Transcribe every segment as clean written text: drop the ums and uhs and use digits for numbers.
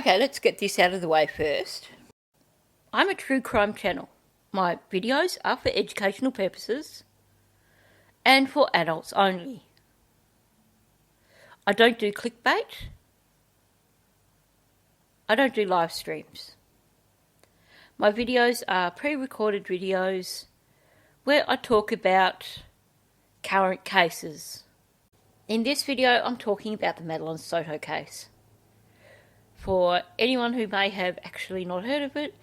Okay, let's get this out of the way first. I'm a true crime channel. My videos are for educational purposes and for adults only. I don't do clickbait. I don't do live streams. My videos are pre-recorded videos where I talk about current cases. In this video, I'm talking about the Jennifer Soto case. For anyone who may have actually not heard of it,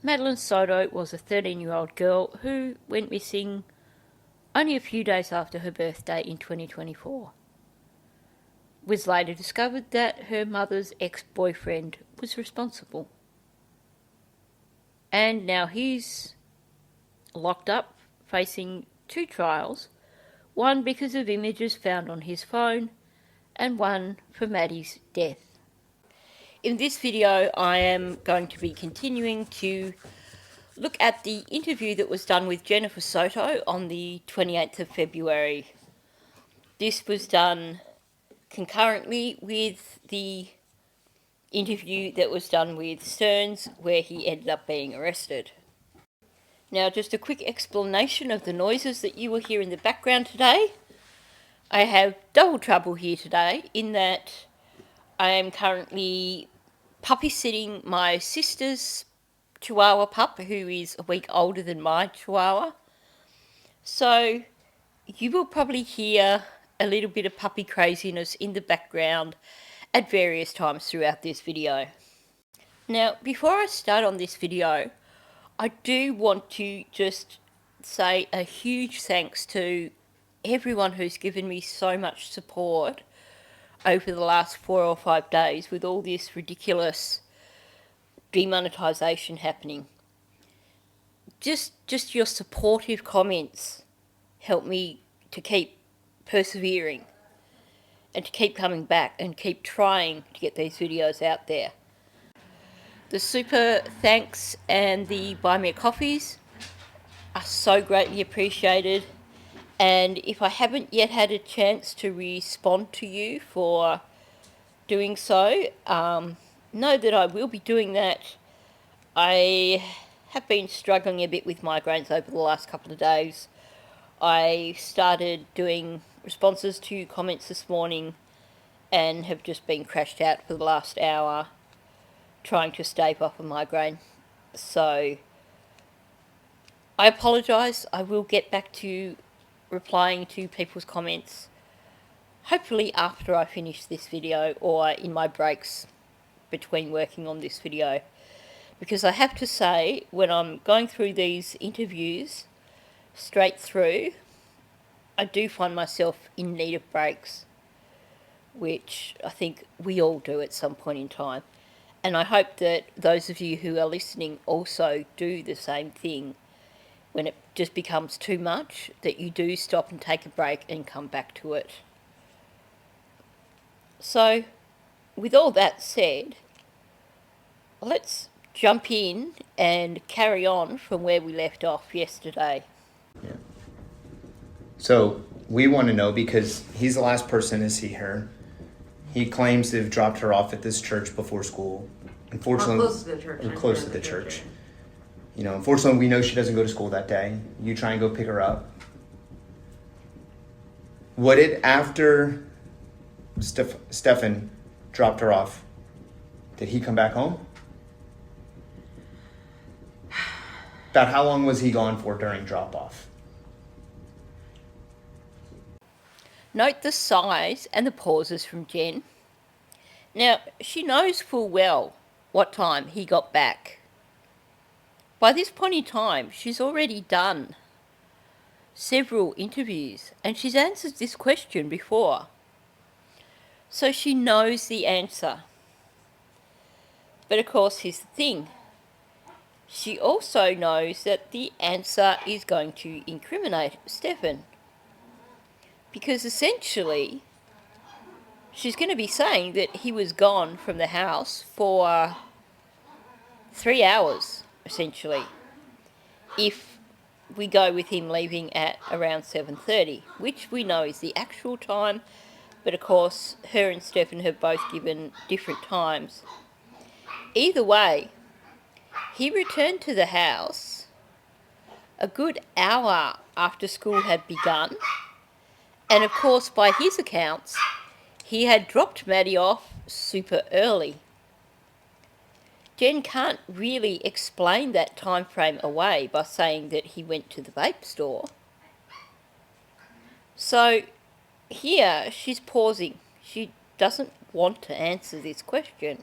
Jennifer Soto was a 13-year-old girl who went missing only a few days after her birthday in 2024. It was later discovered that her mother's ex-boyfriend was responsible. And now he's locked up, facing 2 trials, one because of images found on his phone, and one for Maddie's death. In this video, I am going to be continuing to look at the interview that was done with Jennifer Soto on the 28th of February. This was done concurrently with the interview that was done with Sterns, where he ended up being arrested. Now, just a quick explanation of the noises that you will hear in the background today. I have double trouble here today in that I am currently puppy sitting my sister's Chihuahua pup, who is a week older than my Chihuahua. So you will probably hear a little bit of puppy craziness in the background at various times throughout this video. Now, before I start on this video, I do want to just say a huge thanks to everyone who's given me so much support over the last 4 or 5 days with all this ridiculous demonetisation happening. Just your supportive comments help me to keep persevering and to keep coming back and keep trying to get these videos out there. The super thanks and the buy me a coffees are so greatly appreciated, and if I haven't yet had a chance to respond to you for doing so, know that I will be doing that. I have been struggling a bit with migraines over the last couple of days. I started doing responses to comments this morning and have just been crashed out for the last hour trying to stave off a migraine. So I apologise. I will get back to replying to people's comments hopefully after I finish this video or in my breaks between working on this video, because I have to say, when I'm going through these interviews straight through, I do find myself in need of breaks, which I think we all do at some point in time. And I hope that those of you who are listening also do the same thing. When it just becomes too much, that you do stop and take a break and come back to it. So, with all that said, let's jump in and carry on from where we left off yesterday. Yeah. So, we want to know, because he's the last person to see her. He claims to have dropped her off at this church before school. Unfortunately, or close to the church. Or close to the church. You know, unfortunately, we know she doesn't go to school that day. You try and go pick her up. What did, after Stephen dropped her off, did he come back home? About how long was he gone for during drop-off? Note the sighs and the pauses from Jen. Now, she knows full well what time he got back. By this point in time, she's already done several interviews and she's answered this question before. So she knows the answer. But of course, here's the thing. She also knows that the answer is going to incriminate Stephen. Because essentially, she's going to be saying that he was gone from the house for 3 hours, essentially, if we go with him leaving at around 7:30, which we know is the actual time, but of course, her and Stephen have both given different times. Either way, he returned to the house a good hour after school had begun, and of course, by his accounts, he had dropped Maddie off super early. Jenn can't really explain that time frame away by saying that he went to the vape store. So here she's pausing. She doesn't want to answer this question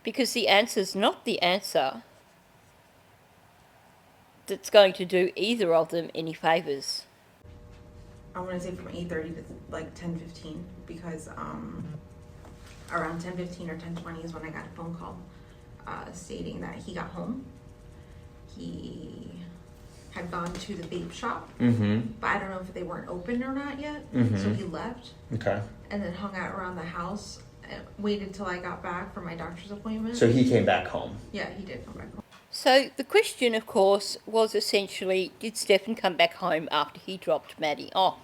because the answer's not the answer that's going to do either of them any favours. I want to say from 8:30 to like 10:15 because around 10:15 or 10:20 is when I got a phone call stating that he got home. He had gone to the vape shop, but I don't know if they weren't open or not yet. So he left. Okay. And then hung out around the house and waited till I got back for my doctor's appointment. So he came back home. Yeah, he did come back home. So the question, of course, was essentially, did Stephen come back home after he dropped Maddie off?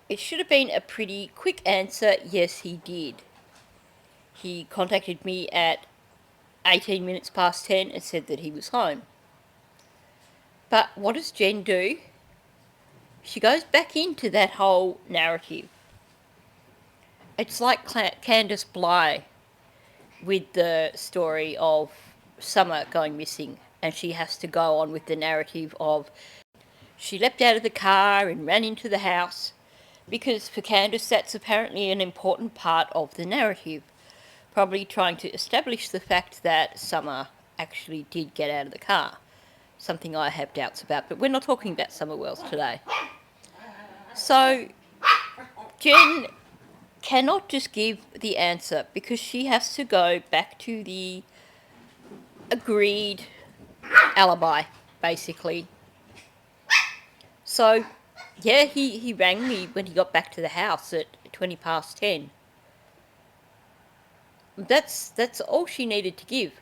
It should have been a pretty quick answer, yes he did. He contacted me at 18 minutes past 10 and said that he was home. But what does Jenn do? She goes back into that whole narrative. It's like Candice Bly with the story of Summer going missing, and she has to go on with the narrative of she leapt out of the car and ran into the house, because for Candice that's apparently an important part of the narrative, probably trying to establish the fact that Summer actually did get out of the car, something I have doubts about, but we're not talking about Summer Wells today. So Jenn cannot just give the answer because she has to go back to the agreed alibi, basically. So, yeah, he rang me when he got back to the house at 20 past 10. That's all she needed to give.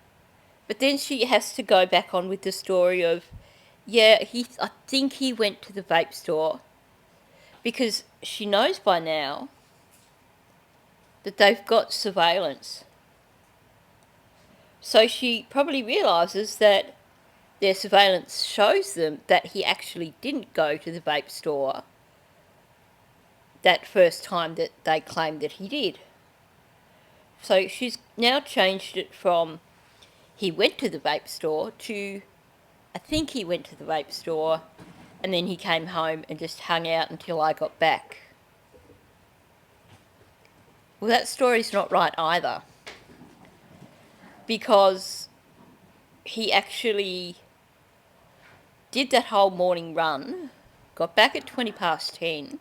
But then she has to go back on with the story of, yeah, I think he went to the vape store because she knows by now that they've got surveillance. So she probably realises that their surveillance shows them that he actually didn't go to the vape store that first time that they claimed that he did. So she's now changed it from he went to the vape store to I think he went to the vape store and then he came home and just hung out until I got back. Well, that story's not right either, because he actually did that whole morning run, got back at 20 past 10,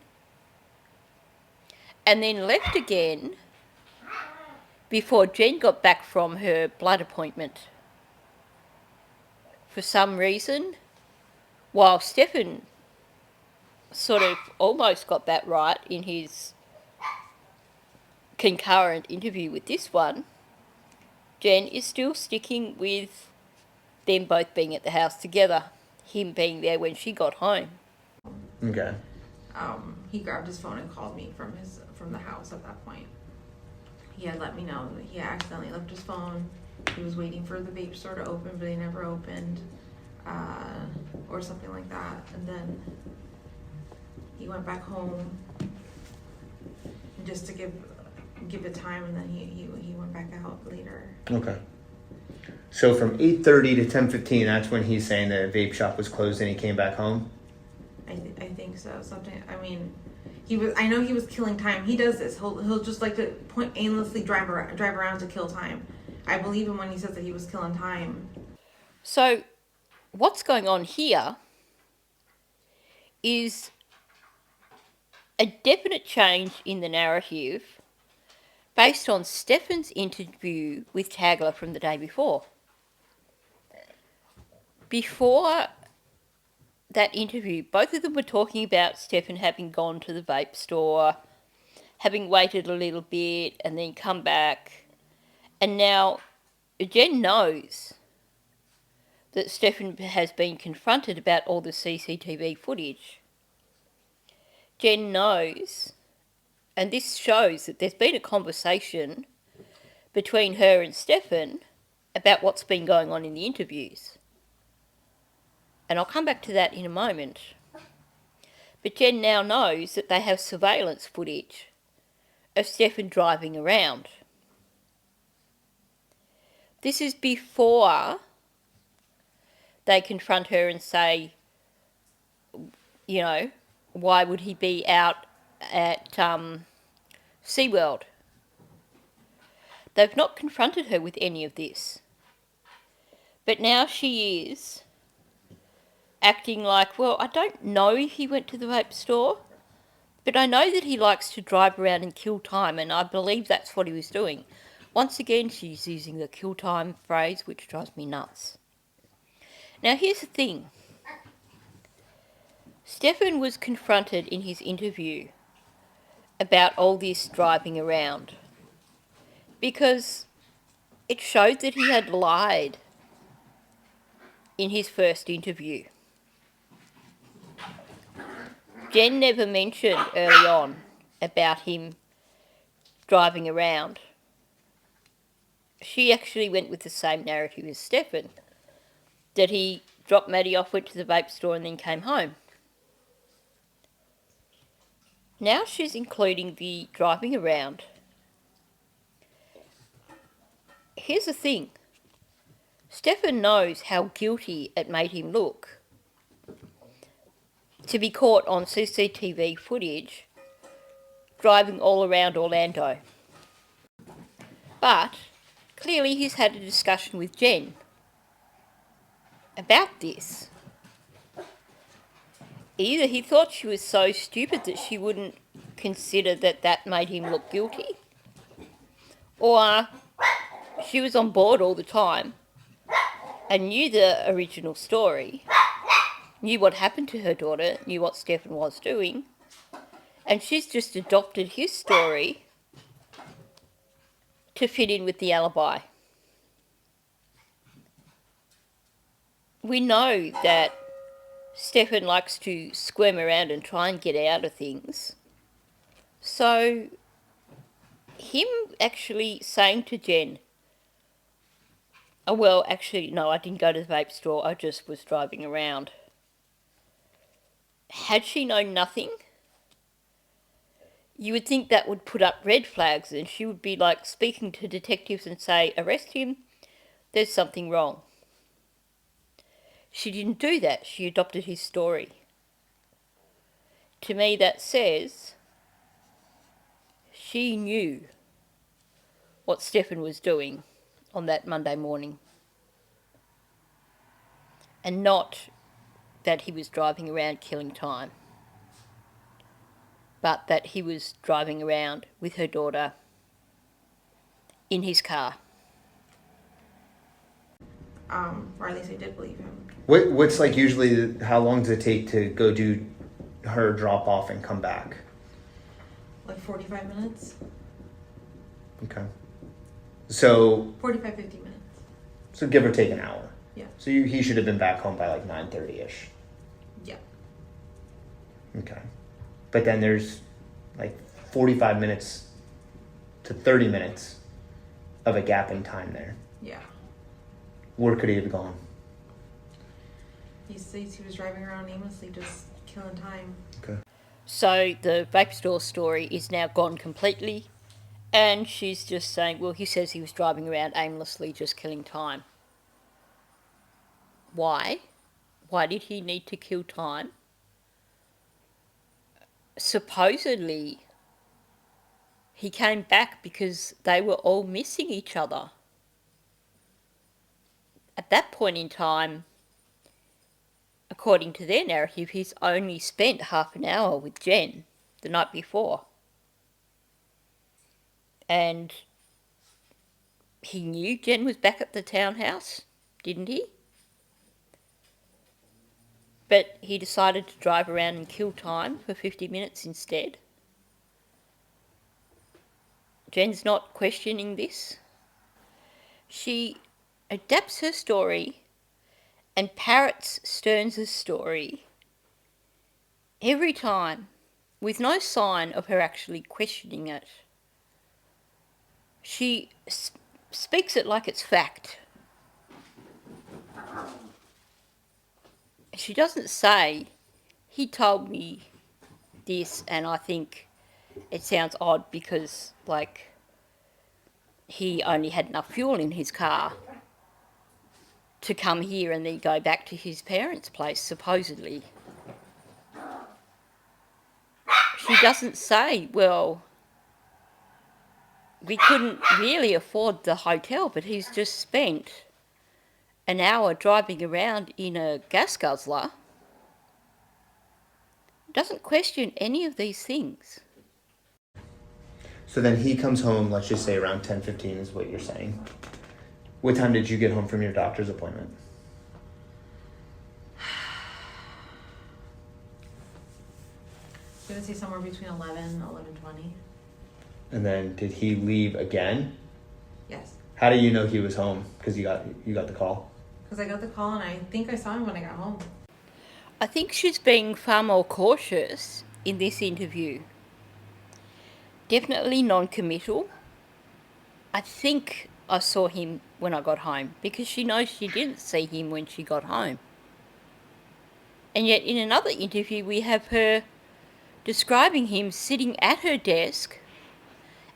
and then left again before Jenn got back from her blood appointment. For some reason, while Stephen sort of almost got that right in his concurrent interview with this one, Jenn is still sticking with them both being at the house together, him being there when she got home. Okay. He grabbed his phone and called me from the house at that point. He had let me know that he accidentally left his phone. He was waiting for the vape store to open, but they never opened, or something like that. And then he went back home just to give it time, and then he went back out later. Okay. So from 8:30 to 10:15, that's when he's saying the vape shop was closed and he came back home? I think so. Something. I mean, I know he was killing time. He does this. He'll just like to aimlessly drive around to kill time. I believe him when he says that he was killing time. So what's going on here is a definite change in the narrative based on Stephen's interview with Tagler from the day before. Before that interview, both of them were talking about Stephen having gone to the vape store, having waited a little bit and then come back. And now Jenn knows that Stephen has been confronted about all the CCTV footage. Jenn knows, and this shows that there's been a conversation between her and Stephen about what's been going on in the interviews. And I'll come back to that in a moment. But Jenn now knows that they have surveillance footage of Stephen driving around. This is before they confront her and say, you know, why would he be out at SeaWorld? They've not confronted her with any of this. But now she is acting like, well, I don't know if he went to the vape store, but I know that he likes to drive around and kill time, and I believe that's what he was doing. Once again, she's using the kill time phrase, which drives me nuts. Now, here's the thing. Stephen was confronted in his interview about all this driving around because it showed that he had lied in his first interview. Jenn never mentioned early on about him driving around. She actually went with the same narrative as Stephen, that he dropped Maddie off, went to the vape store and then came home. Now she's including the driving around. Here's the thing. Stephen knows how guilty it made him look to be caught on CCTV footage driving all around Orlando. But clearly he's had a discussion with Jenn about this. Either he thought she was so stupid that she wouldn't consider that that made him look guilty, or she was on board all the time and knew the original story, knew what happened to her daughter, knew what Stephen was doing, and she's just adopted his story to fit in with the alibi. We know that Stephen likes to squirm around and try and get out of things. So, him actually saying to Jenn, oh, well, actually, no, I didn't go to the vape store, I just was driving around. Had she known nothing, you would think that would put up red flags and she would be like speaking to detectives and say, arrest him, there's something wrong. She didn't do that. She adopted his story. To me, that says she knew what Stephen was doing on that Monday morning, and not that he was driving around killing time, but that he was driving around with her daughter in his car. Or at least I did believe him. What's like usually, how long does it take to go do her drop off and come back? Like 45 minutes? Okay. So 45, 50 minutes. So give or take an hour. Yeah. So he should have been back home by like 9:30ish. Yeah. Okay. But then there's like 45 minutes to 30 minutes of a gap in time there. Yeah. Where could he have gone? He says he was driving around aimlessly, just killing time. Okay. So the vape store story is now gone completely, and she's just saying, well, he says he was driving around aimlessly, just killing time. Why? Why did he need to kill time? Supposedly, he came back because they were all missing each other. At that point in time, according to their narrative, he's only spent half an hour with Jenn the night before. And he knew Jenn was back at the townhouse, didn't he? But he decided to drive around and kill time for 50 minutes instead. Jen's not questioning this. She adapts her story and parrots Sterns' story every time, with no sign of her actually questioning it. She speaks it like it's fact. She doesn't say, he told me this and I think it sounds odd because, like, he only had enough fuel in his car to come here and then go back to his parents' place, supposedly. She doesn't say, well, we couldn't really afford the hotel, but he's just spent an hour driving around in a gas guzzler. Doesn't question any of these things. So then he comes home, let's just say around 10:15 is what you're saying. What time did you get home from your doctor's appointment? I'm gonna say somewhere between 11 and 11:20. And then did he leave again? Yes. How do you know he was home? Because you got the call. Because I got the call and I think I saw him when I got home. I think she's being far more cautious in this interview. Definitely non-committal. I think I saw him when I got home because she knows she didn't see him when she got home. And yet in another interview we have her describing him sitting at her desk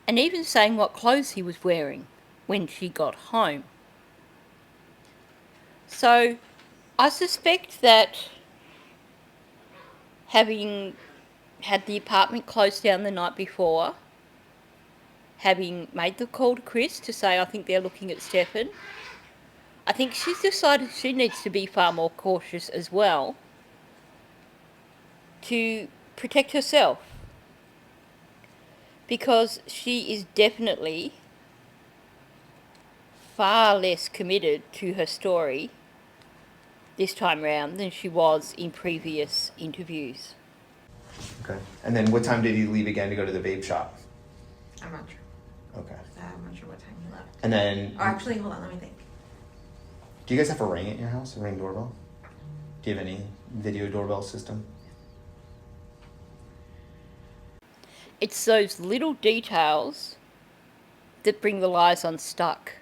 and even saying what clothes he was wearing when she got home. So I suspect that having had the apartment closed down the night before, having made the call to Chris to say I think they're looking at Stephen, I think she's decided she needs to be far more cautious as well to protect herself. Because she is definitely far less committed to her story this time round than she was in previous interviews. Okay. And then what time did he leave again to go to the vape shop? I'm not sure. Okay. I'm not sure what time he left. And then... Oh, actually, hold on, let me think. Do you guys have a Ring at your house? A Ring doorbell? Do you have any video doorbell system? It's those little details that bring the lies unstuck.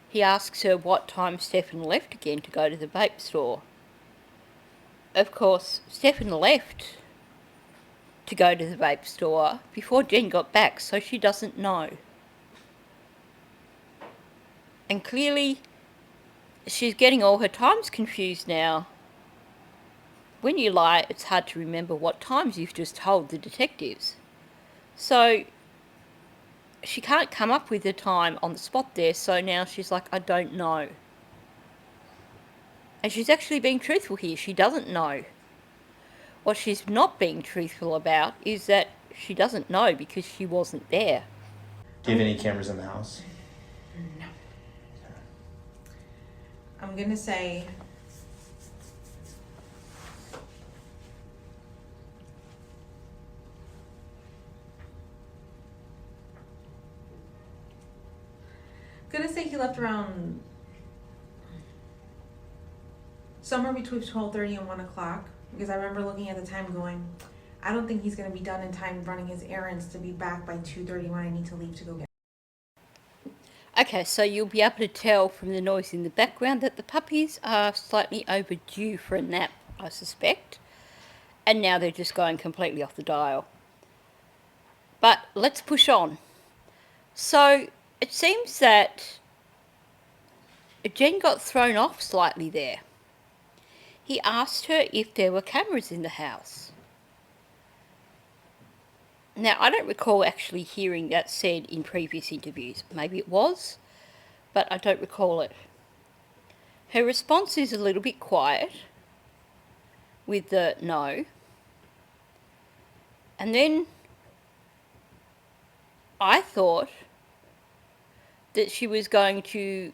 He asks her what time Stephen left again to go to the vape store. Of course, Stephen left to go to the vape store before Jenn got back, so she doesn't know. And clearly, she's getting all her times confused now. When you lie, it's hard to remember what times you've just told the detectives. So she can't come up with the time on the spot there, so now she's like, I don't know. And she's actually being truthful here. She doesn't know. What she's not being truthful about is that she doesn't know because she wasn't there. Do you have any cameras in the house? No. I'm gonna say he left around somewhere between 12:30 and 1 o'clock, because I remember looking at the time going, I don't think he's going to be done in time running his errands to be back by 2:30 when I need to leave to go get him. Okay, so you'll be able to tell from the noise in the background that the puppies are slightly overdue for a nap, I suspect. And now they're just going completely off the dial. But let's push on. So it seems that Jenn got thrown off slightly there. He asked her if there were cameras in the house. Now, I don't recall actually hearing that said in previous interviews. Maybe it was, but I don't recall it. Her response is a little bit quiet with the no. And then I thought that she was going to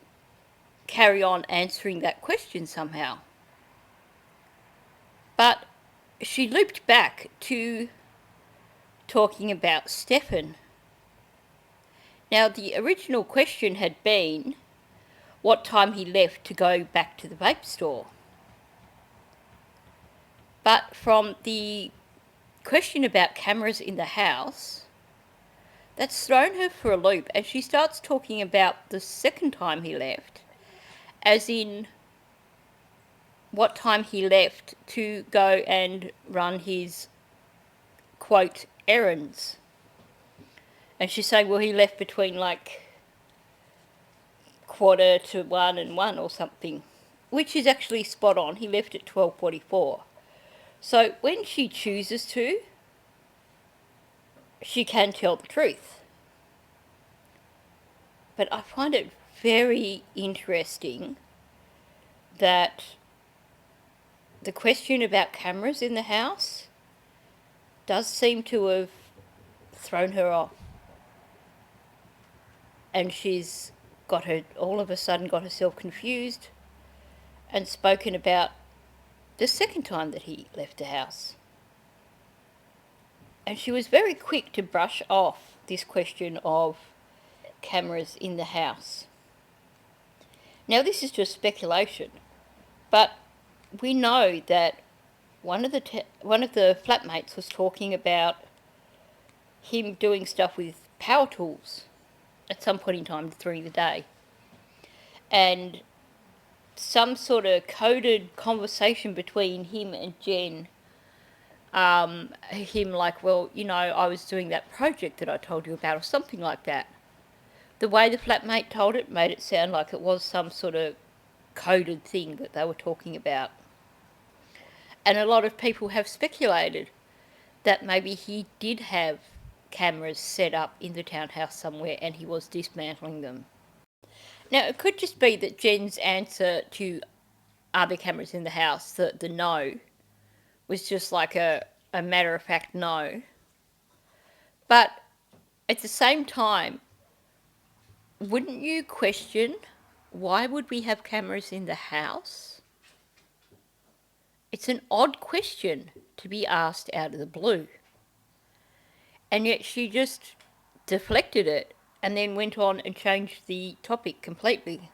carry on answering that question somehow. But she looped back to talking about Stephen. Now, the original question had been what time he left to go back to the vape store. But from the question about cameras in the house, That's thrown her for a loop, and she starts talking about the second time he left, as in what time he left to go and run his, quote, errands. And she's saying, well, he left between like 1:45 and 1 or something, which is actually spot on. He left at 12:44. So when she chooses to, she can tell the truth. But I find it very interesting that the question about cameras in the house does seem to have thrown her off. And she's all of a sudden got herself confused and spoken about the second time that he left the house. And she was very quick to brush off this question of cameras in the house. Now, this is just speculation, but we know that one of the flatmates was talking about him doing stuff with power tools at some point in time during the day. And some sort of coded conversation between him and Jenn, him like, well, you know, I was doing that project that I told you about, or something like that. The way the flatmate told it made it sound like it was some sort of coded thing that they were talking about. And a lot of people have speculated that maybe he did have cameras set up in the townhouse somewhere and he was dismantling them. Now, it could just be that Jen's answer to are there cameras in the house, the no, was just like a matter-of-fact no. But at the same time, wouldn't you question, why would we have cameras in the house? It's an odd question to be asked out of the blue. And yet she just deflected it and then went on and changed the topic completely.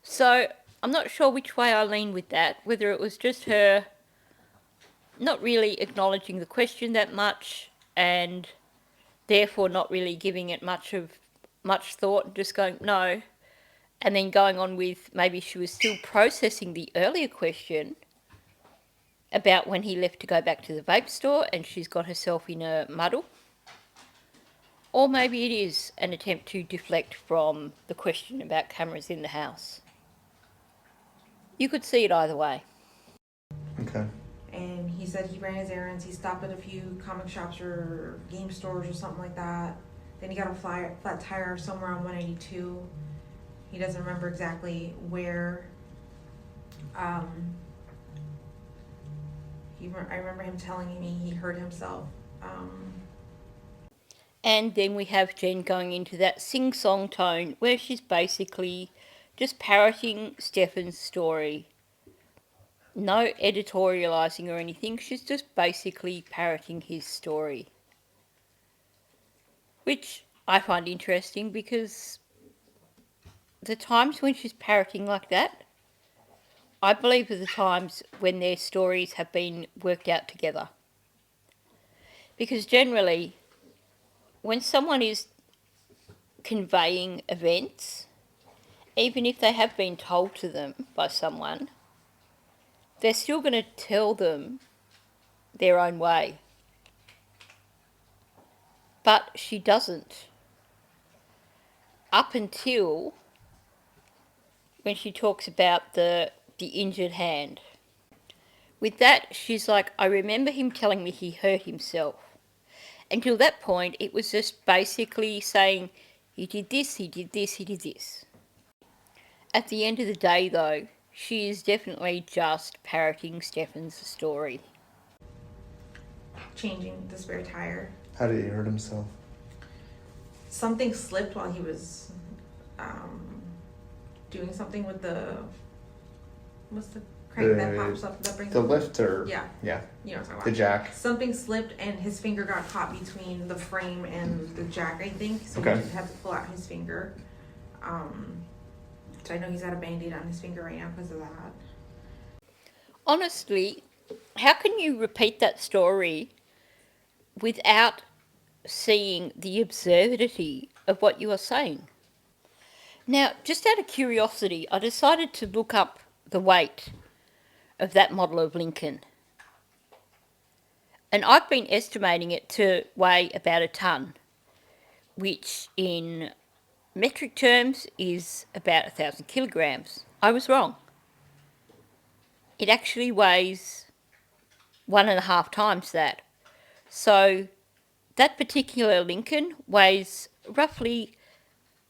So I'm not sure which way I lean with that, whether it was just her not really acknowledging the question that much and therefore not really giving it much thought and just going no, and then going on with maybe she was still processing the earlier question about when he left to go back to the vape store and she's got herself in a muddle. Or maybe it is an attempt to deflect from the question about cameras in the house. You could see it either way. Okay. And he said he ran his errands. He stopped at a few comic shops or game stores or something like that. Then he got a flat tire somewhere on 182. He doesn't remember exactly where. I remember him telling me he hurt himself. And then we have Jenn going into that sing-song tone where she's basically just parroting Stephen's story. No editorialising or anything, she's just basically parroting his story. Which I find interesting because the times when she's parroting like that, I believe are the times when their stories have been worked out together. Because generally, when someone is conveying events, even if they have been told to them by someone, they're still going to tell them their own way. But she doesn't. Up until when she talks about the injured hand. With that, she's like, I remember him telling me he hurt himself. Until that point, it was just basically saying, he did this, he did this, he did this. At the end of the day, though, she is definitely just parroting Stephen's story. Changing the spare tire. How did he hurt himself? Something slipped while he was doing something with what's the crank that pops up that brings the lift or yeah you know what I'm talking about. The jack. Something slipped and his finger got caught between the frame and the jack, I think. So Okay. he had to pull out his finger. So I know he's got a band-aid on his finger right now because of that. Honestly, how can you repeat that story without seeing the absurdity of what you are saying. Now, just out of curiosity, I decided to look up the weight of that model of Lincoln. And I've been estimating it to weigh about a tonne, which in metric terms is about 1,000 kilograms. I was wrong. It actually weighs 1.5 times that. So that particular Lincoln weighs roughly,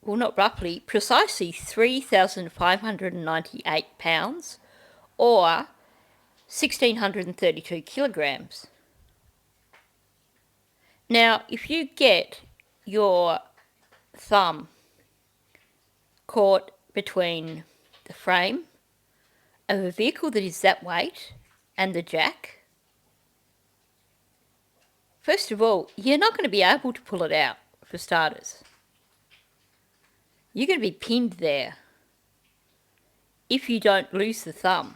well, not roughly, precisely 3,598 pounds, or 1,632 kilograms. Now, if you get your thumb caught between the frame of a vehicle that is that weight and the jack, first of all, you're not going to be able to pull it out, for starters. You're going to be pinned there if you don't lose the thumb.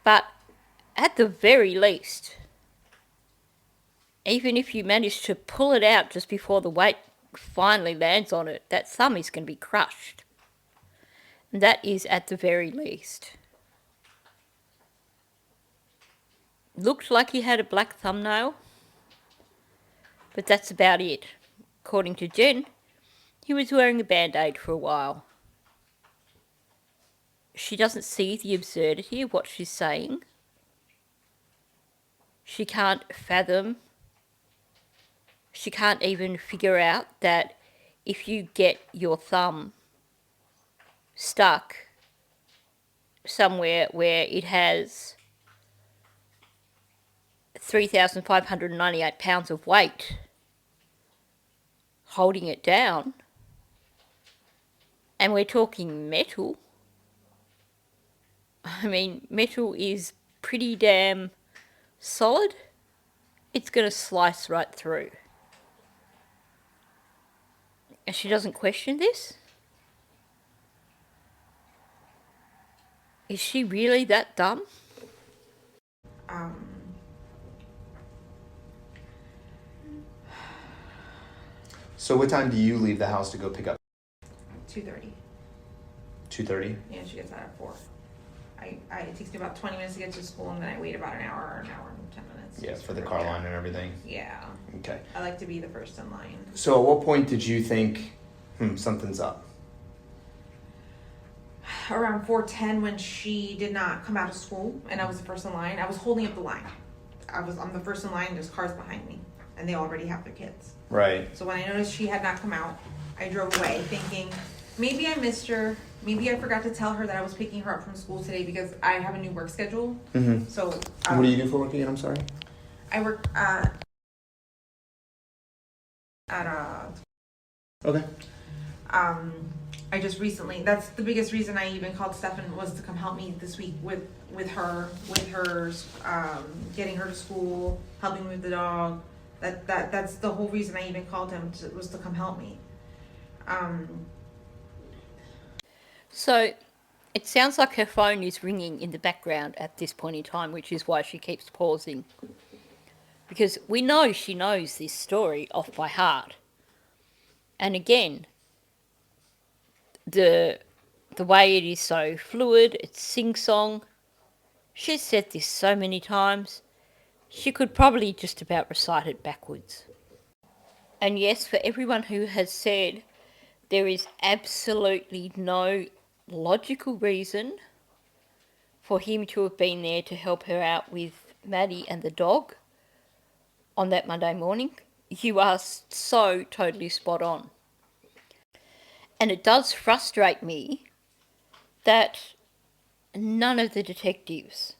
But at the very least, even if you manage to pull it out just before the weight finally lands on it, that thumb is going to be crushed. And that is at the very least. Looked like he had a black thumbnail, but that's about it. According to Jen, he was wearing a band-aid for a while. She doesn't see the absurdity of what she's saying. She can't fathom. She can't even figure out that if you get your thumb stuck somewhere where it has 3,598 pounds of weight holding it down, and we're talking metal. I mean, metal is pretty damn solid. It's going to slice right through. And she doesn't question this? Is she really that dumb? So what time do you leave the house to go pick up? 2:30. 2:30? Yeah, she gets out at 4. It takes me about 20 minutes to get to school, and then I wait about an hour and 10 minutes. Yeah, just for the her car there. line and everything. Yeah. Okay. I like to be the first in line. So at what point did you think, something's up? Around 4:10, when she did not come out of school, and I was the first in line. I was holding up the line. I'm the first in line. There's cars behind me, and they already have their kids. Right. So when I noticed she had not come out, I drove away thinking, maybe I missed her. Maybe I forgot to tell her that I was picking her up from school today, because I have a new work schedule. Mm-hmm. So What do you do for work again? I'm sorry. I work at Okay. I just recently, that's the biggest reason I even called Stefan, was to come help me this week with her getting her to school, helping with the dog. That's the whole reason I even called him, was to come help me. So it sounds like her phone is ringing in the background at this point in time, which is why she keeps pausing. Because we know she knows this story off by heart. And again, the way it is so fluid, it's sing-song. She's said this so many times, she could probably just about recite it backwards. And yes, for everyone who has said there is absolutely no logical reason for him to have been there to help her out with Maddie and the dog on that Monday morning, you are so totally spot on. And it does frustrate me that none of the detectives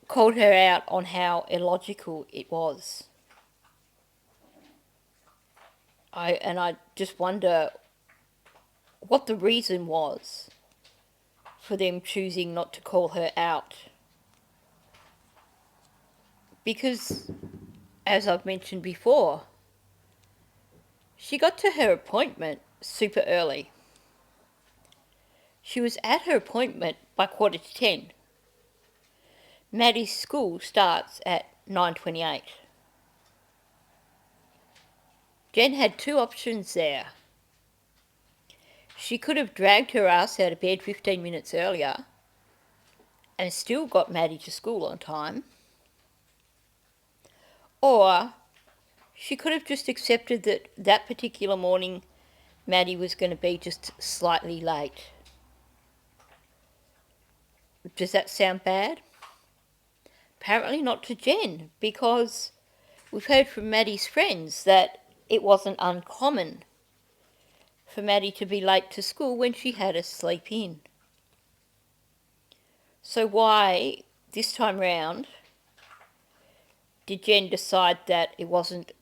called her out on how illogical it was. I just wonder what the reason was for them choosing not to call her out. Because, as I've mentioned before, she got to her appointment super early. She was at her appointment by 9:45. Maddie's school starts at 9:28. Jenn had two options there. She could have dragged her ass out of bed 15 minutes earlier and still got Maddie to school on time. Or she could have just accepted that that particular morning Maddie was going to be just slightly late. Does that sound bad? Apparently not to Jenn, because we've heard from Maddie's friends that it wasn't uncommon for Maddie to be late to school when she had a sleep in. So why, this time round, did Jenn decide that it wasn't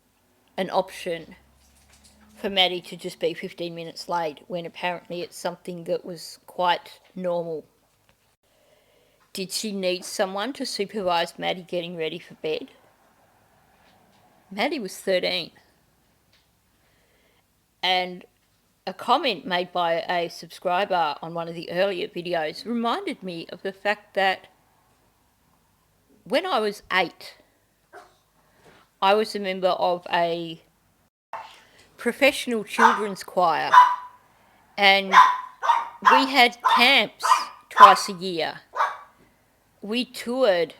an option for Maddie to just be 15 minutes late when apparently it's something that was quite normal? Did she need someone to supervise Maddie getting ready for bed? Maddie was 13. And a comment made by a subscriber on one of the earlier videos reminded me of the fact that when I was 8, I was a member of a professional children's choir, and we had camps twice a year. We toured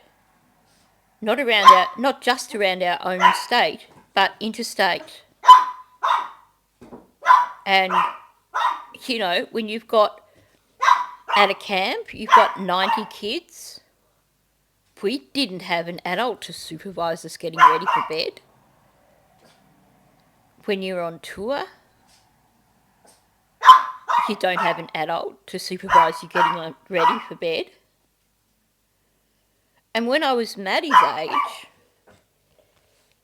not just around our own state, but interstate. And, you know, when you've got, at a camp, you've got 90 kids, we didn't have an adult to supervise us getting ready for bed. When you're on tour, you don't have an adult to supervise you getting ready for bed. And when I was Maddie's age,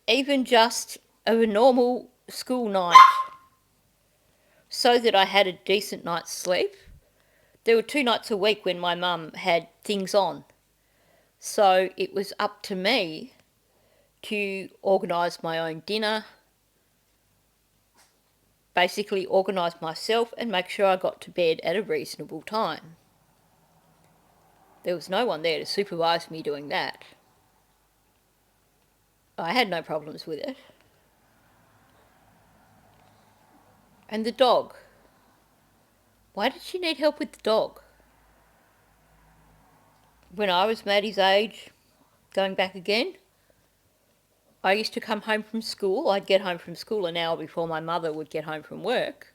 even just of a normal school night, so that I had a decent night's sleep, there were 2 nights a week when my mum had things on. So it was up to me to organise my own dinner, basically organise myself and make sure I got to bed at a reasonable time. There was no one there to supervise me doing that. I had no problems with it. And the dog. Why did she need help with the dog? When I was Maddie's age, going back again, I used to come home from school. I'd get home from school an hour before my mother would get home from work.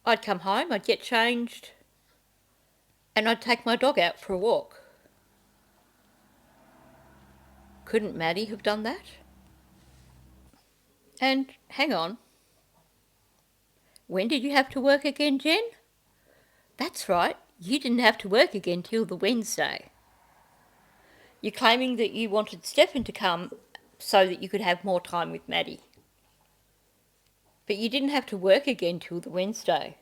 I'd come home, I'd get changed, and I'd take my dog out for a walk. Couldn't Maddie have done that? And hang on. When did you have to work again, Jenn? That's right, you didn't have to work again till the Wednesday. You're claiming that you wanted Stephen to come so that you could have more time with Maddie. But you didn't have to work again till the Wednesday.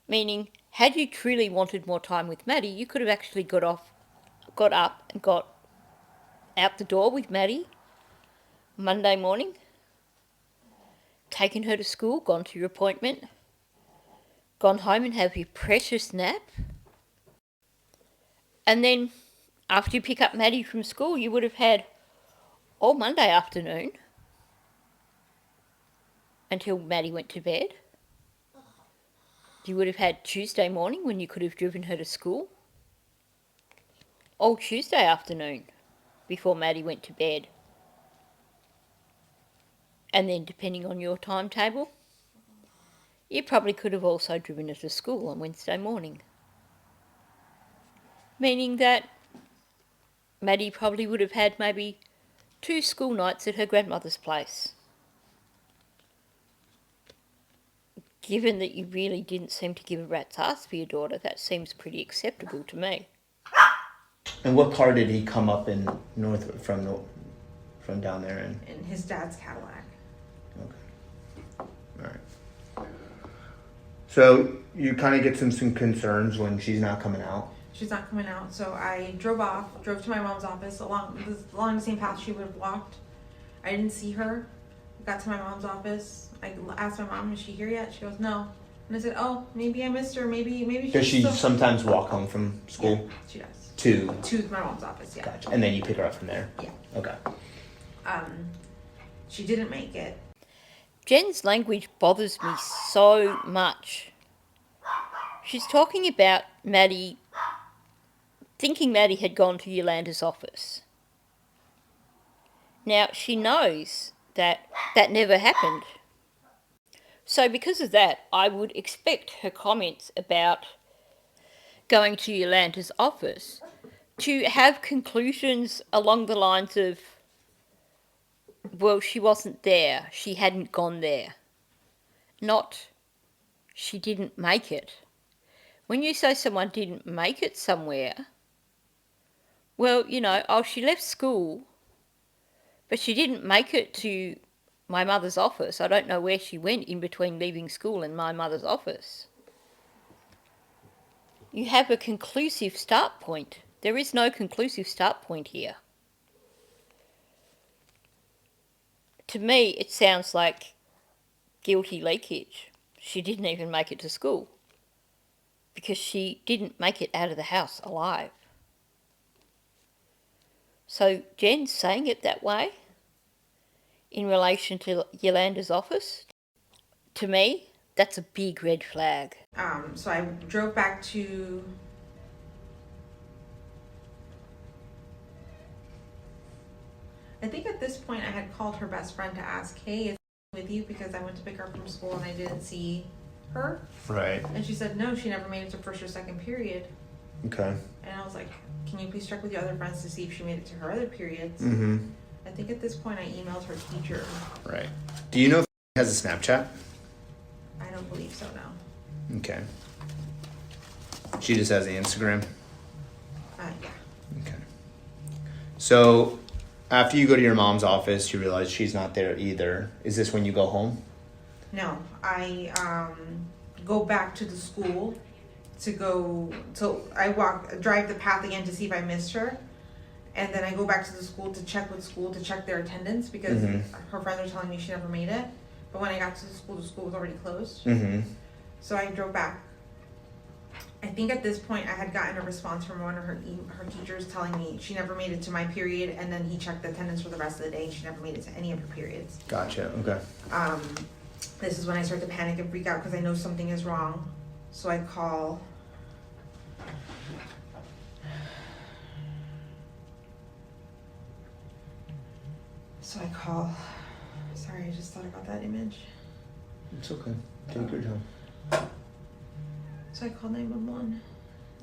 Meaning, had you truly wanted more time with Maddie, you could have actually got up and got out the door with Maddie Monday morning, taken her to school, gone to your appointment, gone home and have your precious nap. And then after you pick up Maddie from school, you would have had all Monday afternoon until Maddie went to bed. You would have had Tuesday morning when you could have driven her to school. All Tuesday afternoon before Maddie went to bed. And then depending on your timetable, you probably could have also driven her to school on Wednesday morning. Meaning that Maddie probably would have had maybe 2 school nights at her grandmother's place. Given that you really didn't seem to give a rat's ass for your daughter, that seems pretty acceptable to me. And what car did he come up in from down there in? In his dad's Cadillac. Okay. All right. So you kind of get some concerns when she's not coming out. She's not coming out, so I drove to my mom's office along the same path she would have walked. I didn't see her. Got to my mom's office. I asked my mom, is she here yet? She goes, no. And I said, oh, maybe I missed her. Maybe Does she still... sometimes walk home from school? Yeah, she does. To my mom's office. Yeah. gotcha. And then you pick her up from there. Yeah. Okay. She didn't make it. Jen's language bothers me so much. She's talking about Maddie, thinking Maddie had gone to Yolanda's office. Now, she knows that that never happened. So because of that, I would expect her comments about going to Yolanda's office to have conclusions along the lines of, well, she wasn't there, she hadn't gone there. Not, she didn't make it. When you say someone didn't make it somewhere, well, you know, oh, she left school, but she didn't make it to my mother's office. I don't know where she went in between leaving school and my mother's office. You have a conclusive start point. There is no conclusive start point here. To me, it sounds like guilty leakage. She didn't even make it to school because she didn't make it out of the house alive. So Jen's saying it that way in relation to Yolanda's office. To me, that's a big red flag. So I drove back to I think at this point I had called her best friend to ask, hey, is with you, because I went to pick her up from school and I didn't see her. Right. And she said no, she never made it to first or second period. Okay. And I was like, can you please check with your other friends to see if she made it to her other periods? Mm-hmm. I think at this point I emailed her teacher. Right. Do you know if she has a Snapchat? I don't believe so now. Okay. She just has the Instagram? Yeah. Okay. So, after you go to your mom's office, you realize she's not there either. Is this when you go home? No, I go back to the school to go. So I drive the path again to see if I missed her, and then I go back to the school to check with school to check their attendance because her friends were telling me she never made it. But when I got to the school was already closed. Mm-hmm. So I drove back. I think at this point I had gotten a response from one of her teachers telling me she never made it to my period, and then he checked the attendance for the rest of the day and she never made it to any of her periods. Gotcha. Okay. This is when I start to panic and freak out because I know something is wrong. So I call. Sorry, I just thought about that image. It's okay. Take your time. So I called 911.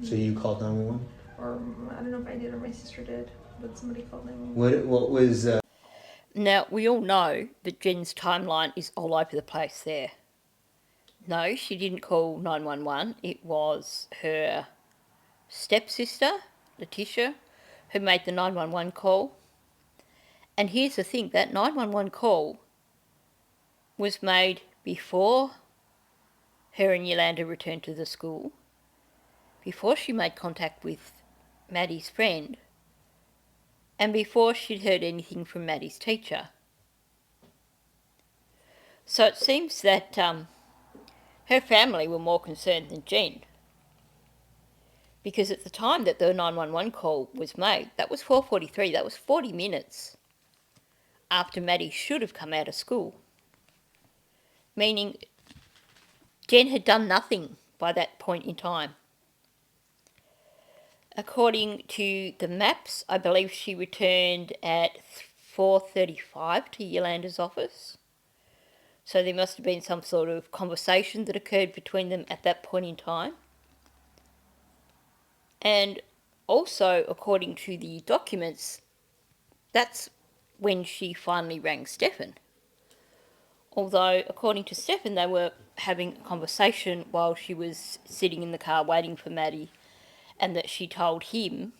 So you called 911? Or I don't know if I did or my sister did, but somebody called 911. What was... Now, we all know that Jen's timeline is all over the place there. No, she didn't call 911. It was her stepsister, Letitia, who made the 911 call. And here's the thing, that 911 call was made before her and Yolanda returned to the school, before she made contact with Maddie's friend, and before she'd heard anything from Maddie's teacher. So it seems that her family were more concerned than Jen, because at the time that the 911 call was made, that was 4:43, that was 40 minutes after Maddie should have come out of school, meaning Jen had done nothing by that point in time. According to the maps, I believe she returned at 4:35 to Yolanda's office. So there must have been some sort of conversation that occurred between them at that point in time. And also, according to the documents, that's when she finally rang Stephen. Although, according to Stephen, they were having a conversation while she was sitting in the car waiting for Maddie, and that she told him,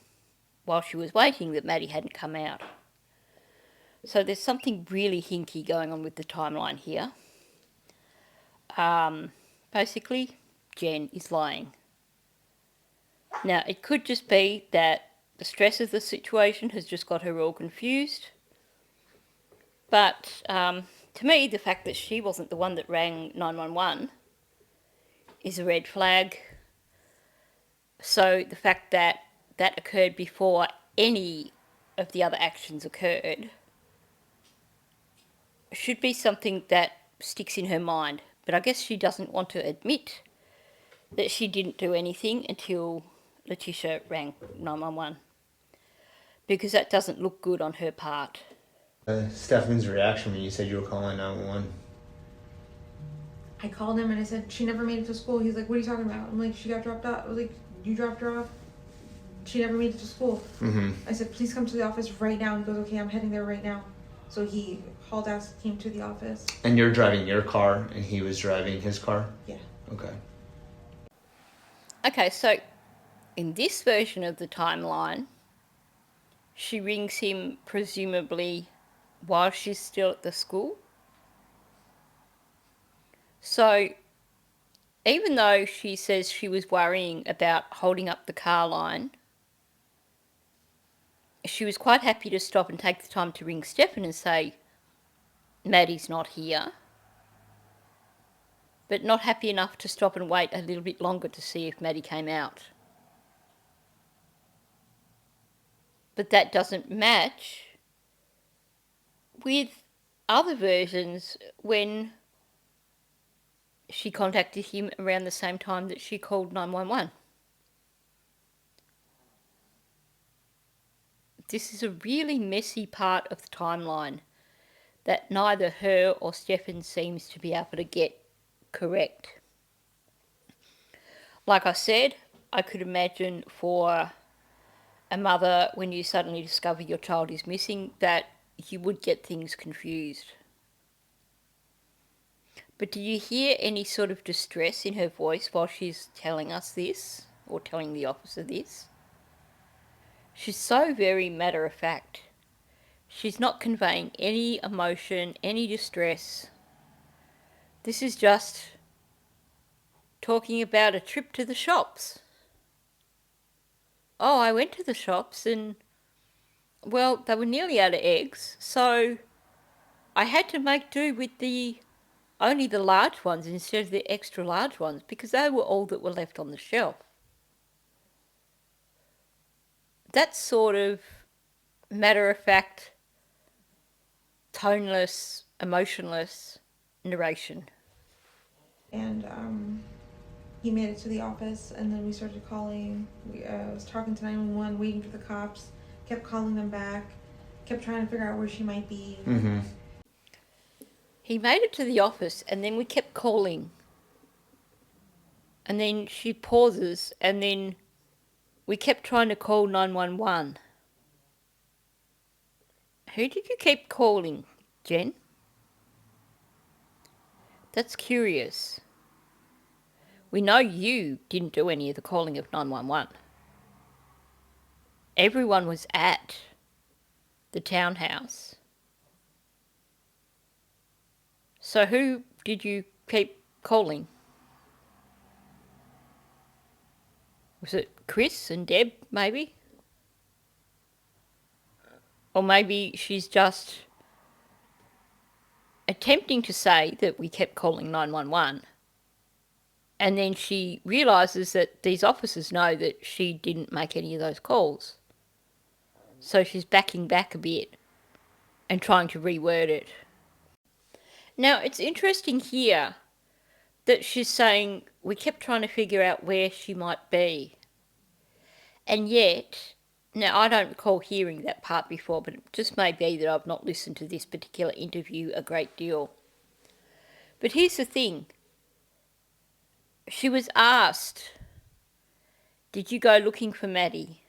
while she was waiting, that Maddie hadn't come out. So there's something really hinky going on with the timeline here. Basically, Jen is lying. Now, it could just be that the stress of the situation has just got her all confused. But to me, the fact that she wasn't the one that rang 911 is a red flag. So the fact that that occurred before any of the other actions occurred should be something that sticks in her mind. But I guess she doesn't want to admit that she didn't do anything until Letitia rang 911, because that doesn't look good on her part. Stephanie's reaction when you said you were calling 911. I called him and I said, she never made it to school. He's like, what are you talking about? I'm like, she got dropped off. I was like, you dropped her off? She never made it to school. Mm-hmm. I said, please come to the office right now. He goes, okay, I'm heading there right now. So he hauled ass, came to the office. And you're driving your car and he was driving his car? Yeah. Okay. Okay, so in this version of the timeline, she rings him presumably while she's still at the school. So even though she says she was worrying about holding up the car line, she was quite happy to stop and take the time to ring Stephen and say, Maddie's not here, but not happy enough to stop and wait a little bit longer to see if Maddie came out. But that doesn't match with other versions when she contacted him around the same time that she called 911. This is a really messy part of the timeline that neither her or Stephen seems to be able to get correct. Like I said, I could imagine for a mother, when you suddenly discover your child is missing, that you would get things confused. But do you hear any sort of distress in her voice while she's telling us this, or telling the officer this? She's so very matter of fact. She's not conveying any emotion, any distress. This is just talking about a trip to the shops. Oh, I went to the shops and, well, they were nearly out of eggs, so I had to make do with only the large ones instead of the extra large ones, because they were all that were left on the shelf. That sort of matter-of-fact, toneless, emotionless narration. And he made it to the office, and then we started calling. I was talking to 911, waiting for the cops, kept calling them back, kept trying to figure out where she might be. Mm-hmm. He made it to the office, and then we kept calling. And then she pauses, and then we kept trying to call 911. Who did you keep calling, Jen? That's curious. We know you didn't do any of the calling of 911. Everyone was at the townhouse. So who did you keep calling? Was it Chris and Deb, maybe? Or maybe she's just attempting to say that we kept calling 911, and then she realises that these officers know that she didn't make any of those calls. So she's backing back a bit and trying to reword it. Now, it's interesting here that she's saying we kept trying to figure out where she might be. And yet, now I don't recall hearing that part before, but it just may be that I've not listened to this particular interview a great deal. But here's the thing. She was asked, did you go looking for Maddie?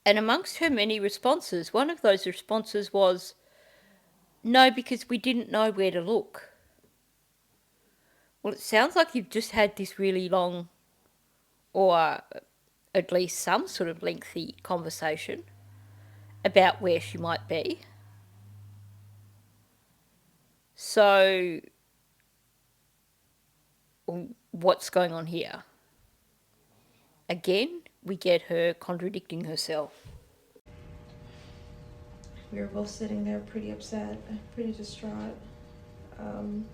And amongst her many responses, one of those responses was, no, because we didn't know where to look. Well, it sounds like you've just had this really long, or at least some sort of lengthy conversation about where she might be. So, what's going on here? Again, we get her contradicting herself. We were both sitting there pretty upset, pretty distraught,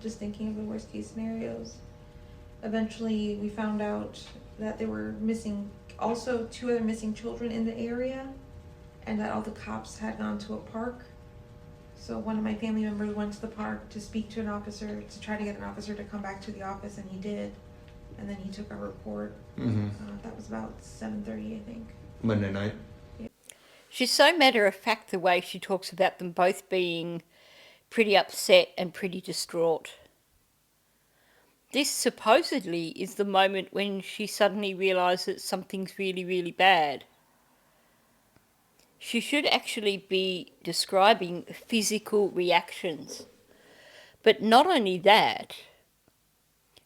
just thinking of the worst case scenarios. Eventually, we found out that they were missing also 2 other missing children in the area, and that all the cops had gone to a park. So one of my family members went to the park to speak to an officer, to try to get an officer to come back to the office, and he did. And then he took a report. That was about 7:30, I think. Monday night. She's so matter-of-fact the way she talks about them both being pretty upset and pretty distraught. This supposedly is the moment when she suddenly realises that something's really, really bad. She should actually be describing physical reactions. But not only that,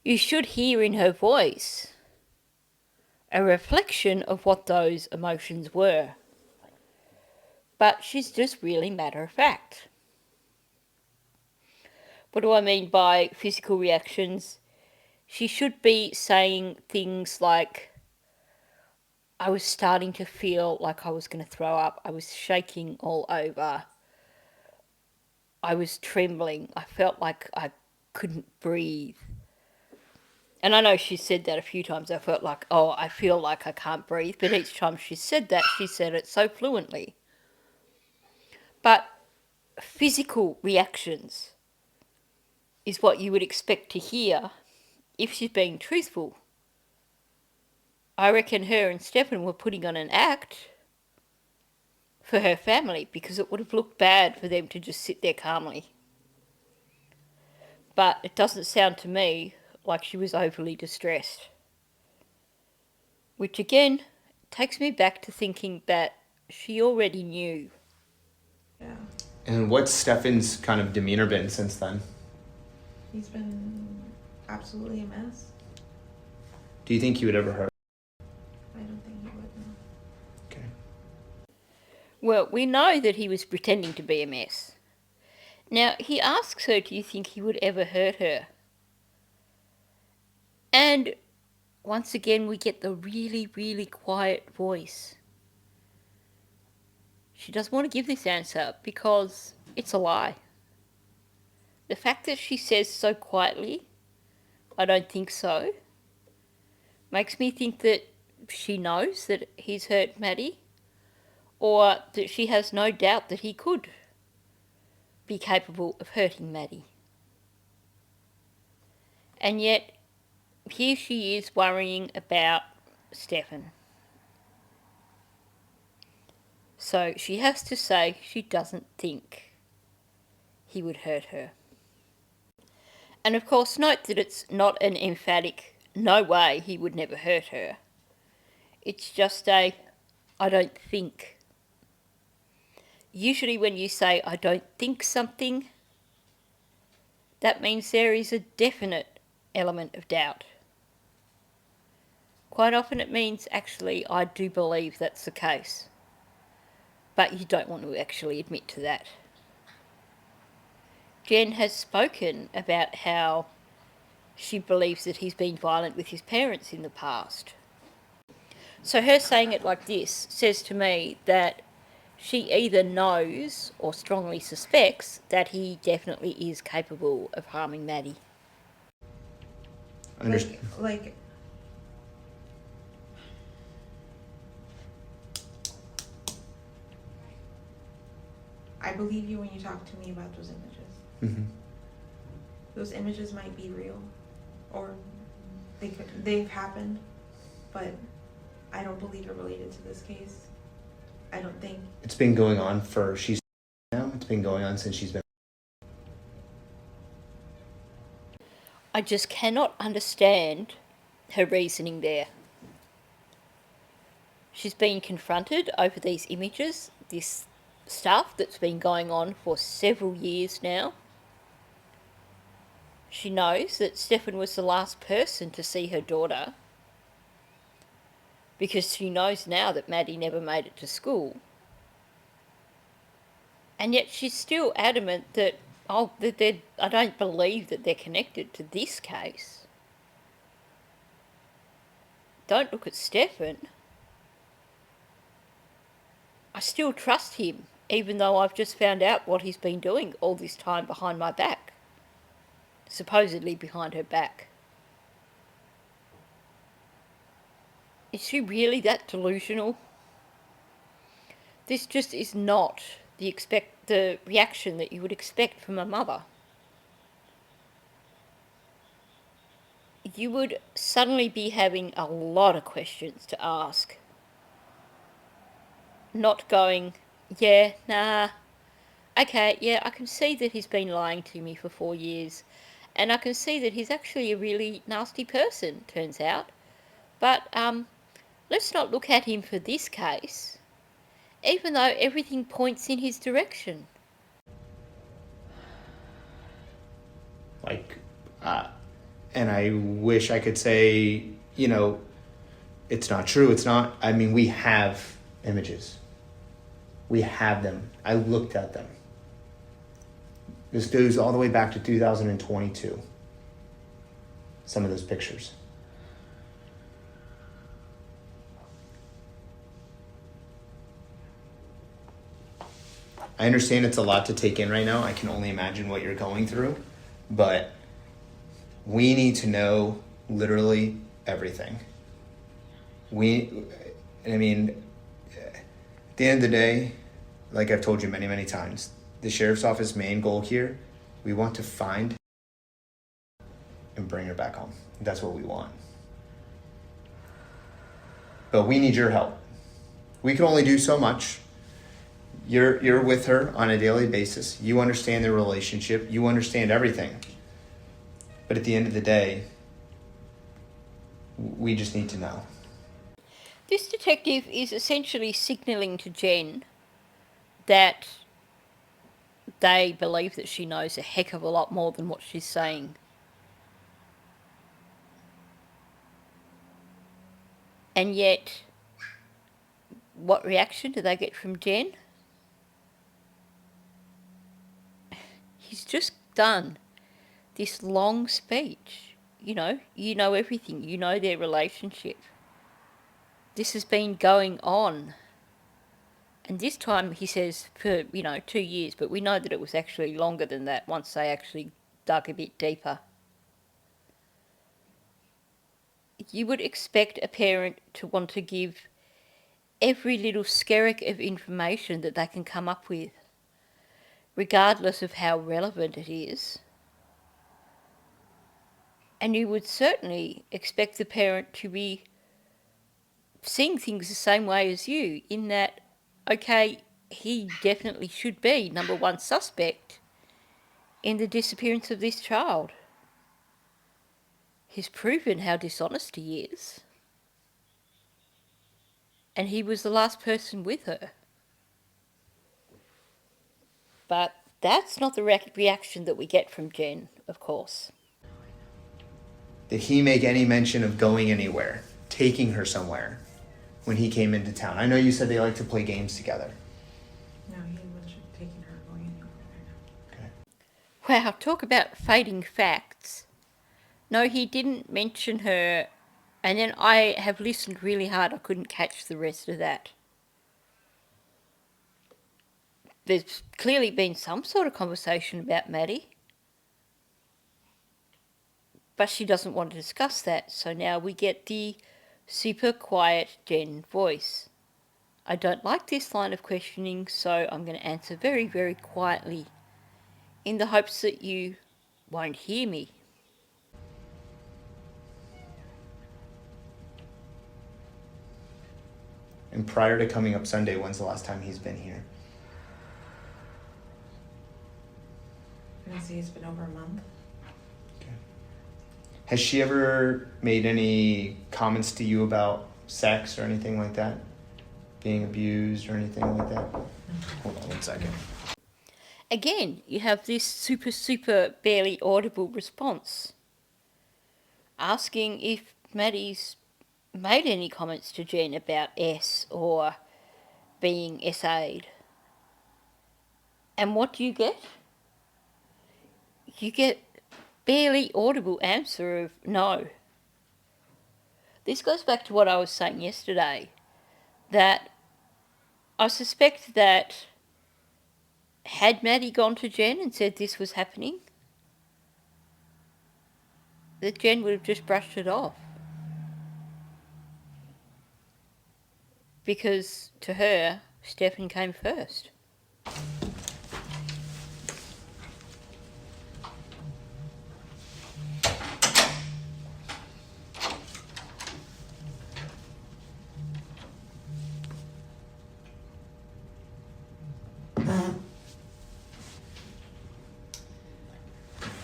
you should hear in her voice a reflection of what those emotions were. But she's just really matter-of-fact. What do I mean by physical reactions? She should be saying things like, I was starting to feel like I was going to throw up. I was shaking all over. I was trembling. I felt like I couldn't breathe. And I know she said that a few times. I felt like, I feel like I can't breathe. But each time she said that, she said it so fluently. But physical reactions is what you would expect to hear if she's being truthful. I reckon her and Stephen were putting on an act for her family because it would have looked bad for them to just sit there calmly. But it doesn't sound to me like she was overly distressed. Which again takes me back to thinking that she already knew. Yeah. And what's Stefan's kind of demeanor been since then? He's been absolutely a mess. Do you think he would ever hurt? I don't think he would, no. Okay. Well, we know that he was pretending to be a mess. Now, he asks her, do you think he would ever hurt her? And once again, we get the really, really quiet voice. She doesn't want to give this answer because it's a lie. The fact that she says so quietly, I don't think so, makes me think that she knows that he's hurt Maddie, or that she has no doubt that he could be capable of hurting Maddie. And yet, here she is worrying about Stefan. So she has to say she doesn't think he would hurt her. And of course, note that it's not an emphatic, no way, he would never hurt her. It's just a, I don't think. Usually when you say, I don't think something, that means there is a definite element of doubt. Quite often it means, actually, I do believe that's the case. But you don't want to actually admit to that. Jenn has spoken about how she believes that he's been violent with his parents in the past. So her saying it like this says to me that she either knows or strongly suspects that he definitely is capable of harming Maddie. Like, I believe you when you talk to me about those images. Mm-hmm. Those images might be real, or they've happened, but I don't believe they're related to this case. I don't think. It's been going on it's been going on since she's been. I just cannot understand her reasoning there. She's been confronted over these images, this stuff that's been going on for several years now. She knows that Stefan was the last person to see her daughter because she knows now that Maddie never made it to school. And yet she's still adamant that, I don't believe that they're connected to this case. Don't look at Stefan. I still trust him, even though I've just found out what he's been doing all this time behind my back. Supposedly behind her back. Is she really that delusional? This just is not the reaction that you would expect from a mother. You would suddenly be having a lot of questions to ask. Not going, yeah, nah, okay, yeah, I can see that he's been lying to me for 4 years, and I can see that he's actually a really nasty person, turns out. But let's not look at him for this case, even though everything points in his direction. Like, and I wish I could say, it's not true. It's not. I mean, we have images. We have them. I looked at them. This goes all the way back to 2022. Some of those pictures. I understand it's a lot to take in right now. I can only imagine what you're going through. But we need to know literally everything. At the end of the day, like I've told you many, many times, the sheriff's office main goal here, we want to find and bring her back home. That's what we want. But we need your help. We can only do so much. You're with her on a daily basis. You understand their relationship. You understand everything. But at the end of the day, we just need to know. This detective is essentially signalling to Jenn that they believe that she knows a heck of a lot more than what she's saying. And yet, what reaction do they get from Jenn? He's just done this long speech. You know everything. You know their relationship. This has been going on. And this time he says for, 2 years, but we know that it was actually longer than that once they actually dug a bit deeper. You would expect a parent to want to give every little skerrick of information that they can come up with, regardless of how relevant it is. And you would certainly expect the parent to be seeing things the same way as you, in that, okay, he definitely should be number one suspect in the disappearance of this child. He's proven how dishonest he is. And he was the last person with her. But that's not the reaction that we get from Jenn, of course. Did he make any mention of going anywhere, taking her somewhere when he came into town? I know you said they like to play games together. No, he wasn't taking her going anywhere. Okay. Wow, talk about fading facts. No, he didn't mention her, and then I have listened really hard. I couldn't catch the rest of that. There's clearly been some sort of conversation about Maddie, but she doesn't want to discuss that, so now we get the super quiet Jenn voice. I don't like this line of questioning, so I'm going to answer very, very quietly in the hopes that you won't hear me. And prior to coming up Sunday, when's the last time he's been here? I'm gonna say it's been over a month. Okay. Has she ever made any comments to you about sex or anything like that? Being abused or anything like that? Hold on 1 second. Again, you have this super, super barely audible response, asking if Maddie's made any comments to Jenn about S or being SA'd. And what do you get? You get barely audible answer of no. This goes back to what I was saying yesterday, that I suspect that had Maddie gone to Jenn and said this was happening, that Jenn would have just brushed it off. because to her, Stephen came first.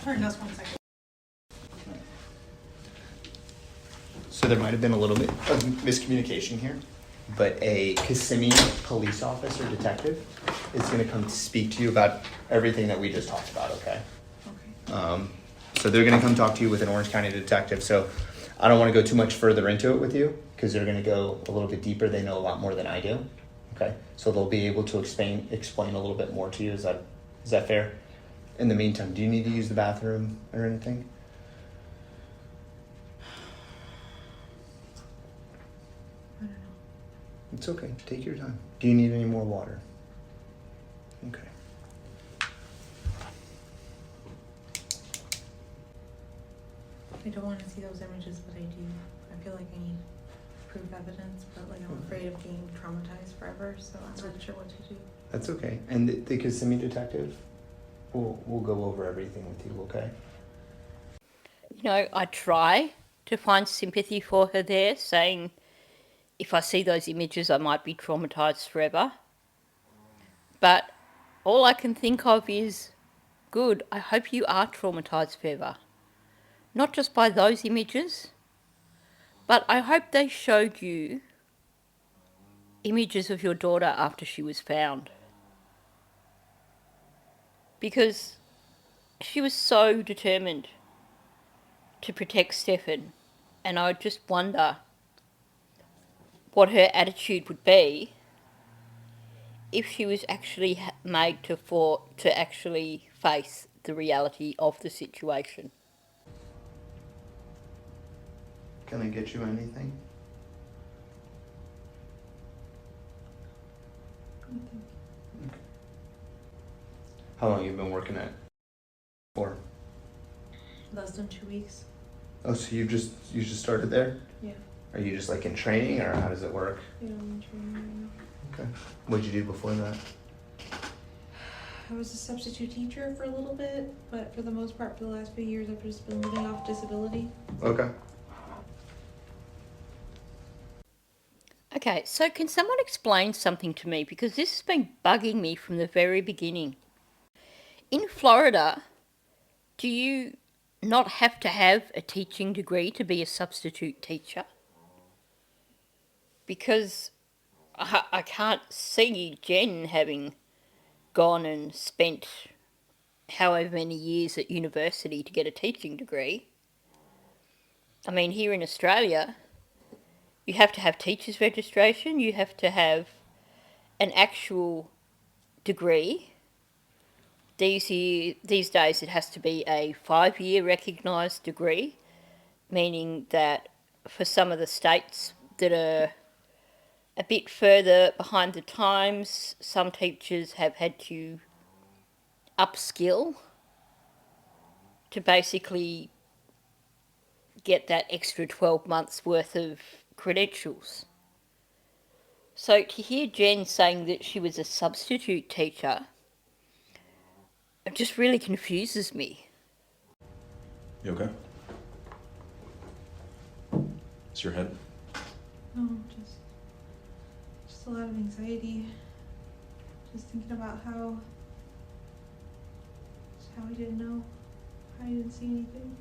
Sorry, just 1 second. So there might have been a little bit of miscommunication here, but a Kissimmee police officer detective is going to come to speak to you about everything that we just talked about, okay? Okay. So they're going to come talk to you with an Orange County detective. So I don't want to go too much further into it with you because they're going to go a little bit deeper. They know a lot more than I do, okay? So they'll be able to explain a little bit more to you. Is that fair? In the meantime, do you need to use the bathroom or anything? I don't know. It's okay. Take your time. Do you need any more water? Okay. I don't want to see those images, but I do. I feel like I need proof evidence, but like I'm afraid of being traumatized forever, so I'm not sure what to do. That's okay. And the Kissimmee detective, we'll go over everything with you, okay? You know, I try to find sympathy for her there, saying if I see those images, I might be traumatised forever. But all I can think of is, good, I hope you are traumatised forever. Not just by those images, but I hope they showed you images of your daughter after she was found. Because she was so determined to protect Stephen, and I just wonder what her attitude would be if she was actually made to actually face the reality of the situation. Can I get you anything? Okay. How long have you been working at? For? Less than 2 weeks. Oh, so you just started there? Yeah. Are you just like in training, or how does it work? Yeah, I'm in training right Okay. What'd you do before that? now. I was a substitute teacher for a little bit, but for the most part, for the last few years, I've just been living off disability. Okay. Okay, so can someone explain something to me? Because this has been bugging me from the very beginning. In Florida, do you not have to have a teaching degree to be a substitute teacher? Because I can't see Jenn having gone and spent however many years at university to get a teaching degree. I mean, here in Australia, you have to have teachers' registration, you have to have an actual degree. These days it has to be a 5-year recognised degree, meaning that for some of the states that are a bit further behind the times, some teachers have had to upskill to basically get that extra 12 months worth of credentials. So to hear Jenn saying that she was a substitute teacher, it just really confuses me. You okay? Is your head? No, just a lot of anxiety. Just thinking about how he didn't know, how he didn't see anything.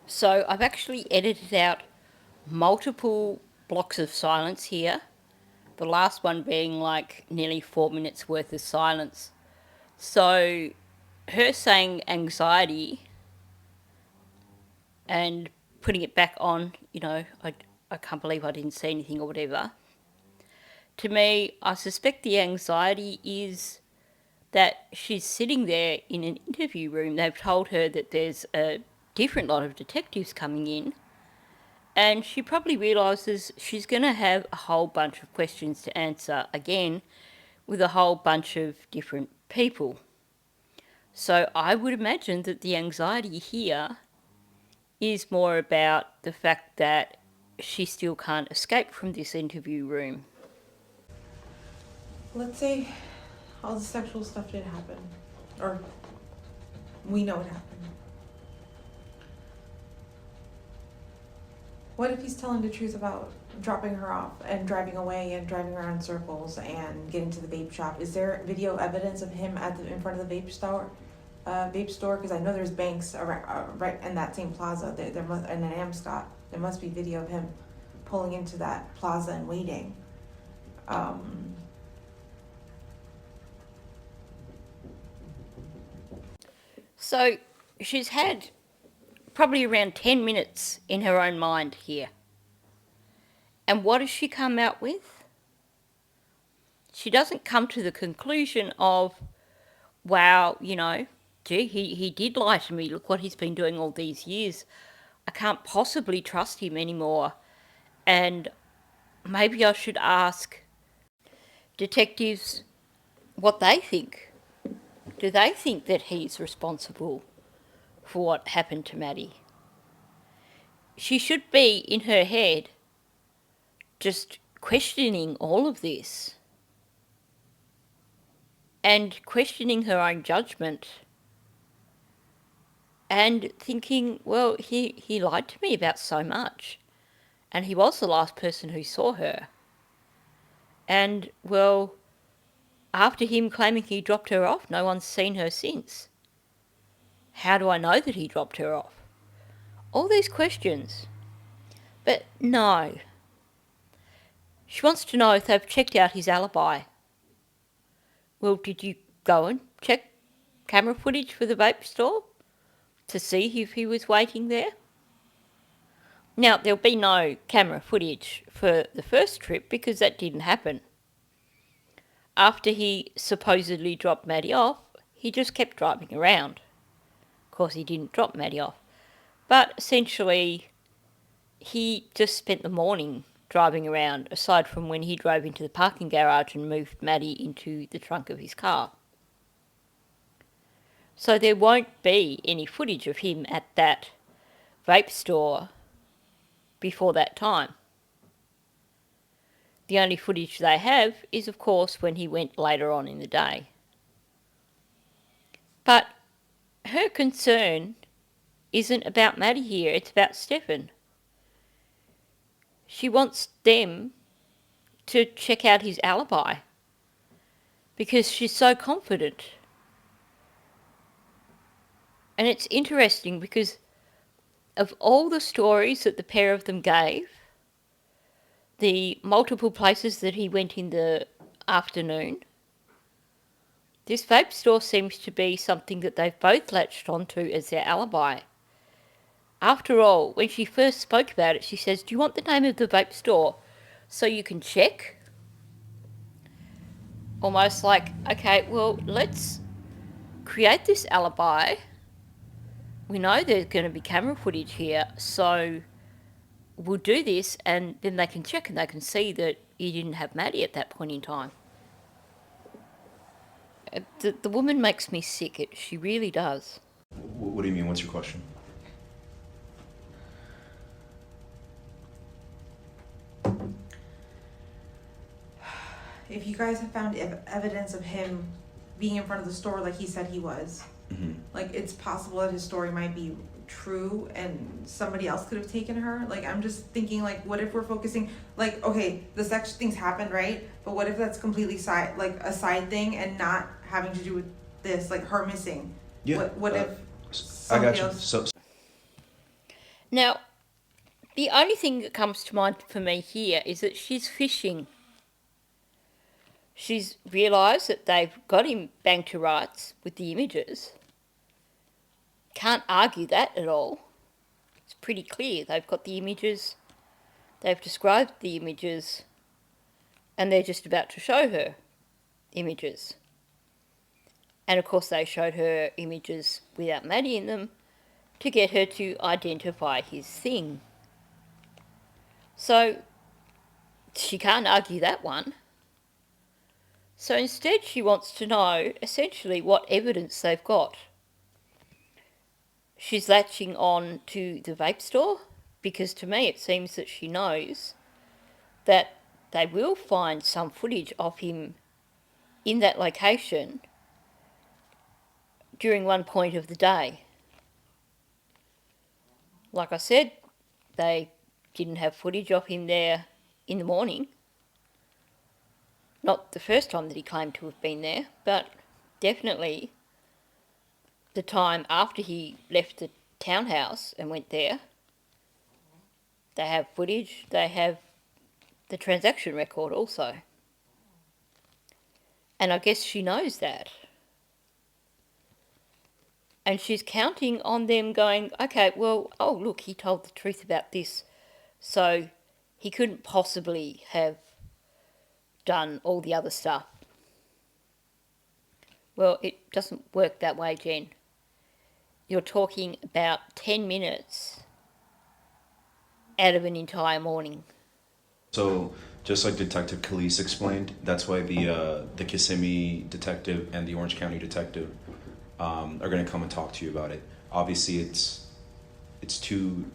So I've actually edited out multiple blocks of silence here. The last one being like nearly 4 minutes worth of silence. So her saying anxiety and putting it back on, I can't believe I didn't see anything or whatever. To me, I suspect the anxiety is that she's sitting there in an interview room. They've told her that there's a different lot of detectives coming in, and she probably realises she's going to have a whole bunch of questions to answer again with a whole bunch of different people. So I would imagine that the anxiety here is more about the fact that she still can't escape from this interview room. Let's say all the sexual stuff did happen, or we know it happened. What if he's telling the truth about dropping her off and driving away and driving around in circles and getting to the vape shop? Is there video evidence of him in front of the vape store? Because I know there's banks around, right in that same plaza. There must, and in Amscott, there must be video of him pulling into that plaza and waiting. So she's had probably around 10 minutes in her own mind here. And what does she come out with? She doesn't come to the conclusion of, wow, you know, gee, he did lie to me. Look what he's been doing all these years. I can't possibly trust him anymore. And maybe I should ask detectives what they think. Do they think that he's responsible for what happened to Maddie? She should be, in her head, just questioning all of this and questioning her own judgment and thinking, well, he lied to me about so much, and he was the last person who saw her. And, well, after him claiming he dropped her off, no one's seen her since. How do I know that he dropped her off? All these questions. But no. She wants to know if they've checked out his alibi. Well, did you go and check camera footage for the vape store to see if he was waiting there? Now, there'll be no camera footage for the first trip because that didn't happen. After he supposedly dropped Maddie off, he just kept driving around. Of course, he didn't drop Maddie off. But essentially, he just spent the morning driving around, aside from when he drove into the parking garage and moved Maddie into the trunk of his car. So there won't be any footage of him at that vape store before that time. The only footage they have is, of course, when he went later on in the day. But her concern isn't about Maddie here, it's about Stephen. She wants them to check out his alibi because she's so confident. And it's interesting because of all the stories that the pair of them gave, the multiple places that he went in the afternoon, this vape store seems to be something that they've both latched onto as their alibi. After all, when she first spoke about it, she says, do you want the name of the vape store so you can check? Almost like, okay, well, let's create this alibi. We know there's going to be camera footage here, so we'll do this, and then they can check and they can see that you didn't have Maddie at that point in time. The woman makes me sick. She really does. What do you mean? What's your question? If you guys have found evidence of him being in front of the store like he said he was, like it's possible that his story might be true and somebody else could have taken her. Like I'm just thinking, like, what if we're focusing, like, okay, the sex things happened, right? But what if that's completely a side thing and not having to do with this, like her missing? Yeah. What if I got somebody you. else? Now, the only thing that comes to mind for me here is that she's fishing. She's realised that they've got him banged to rights with the images. Can't argue that at all. It's pretty clear. They've got the images, they've described the images, and they're just about to show her images. And of course they showed her images without Maddie in them to get her to identify his thing. So she can't argue that one. So instead she wants to know essentially what evidence they've got. she's latching on to the vape store, because to me it seems that she knows that they will find some footage of him in that location during one point of the day. Like I said, they didn't have footage of him there in the morning. Not the first time that he claimed to have been there, but definitely the time after he left the townhouse and went there. They have footage, they have the transaction record also. And I guess she knows that. And she's counting on them going, okay, well, oh, look, he told the truth about this, so he couldn't possibly have done all the other stuff. Well, it doesn't work that way, Jen. You're talking about 10 minutes out of an entire morning. So, just like Detective Khalees explained, that's why the Kissimmee detective and the Orange County detective are going to come and talk to you about it. Obviously, it's two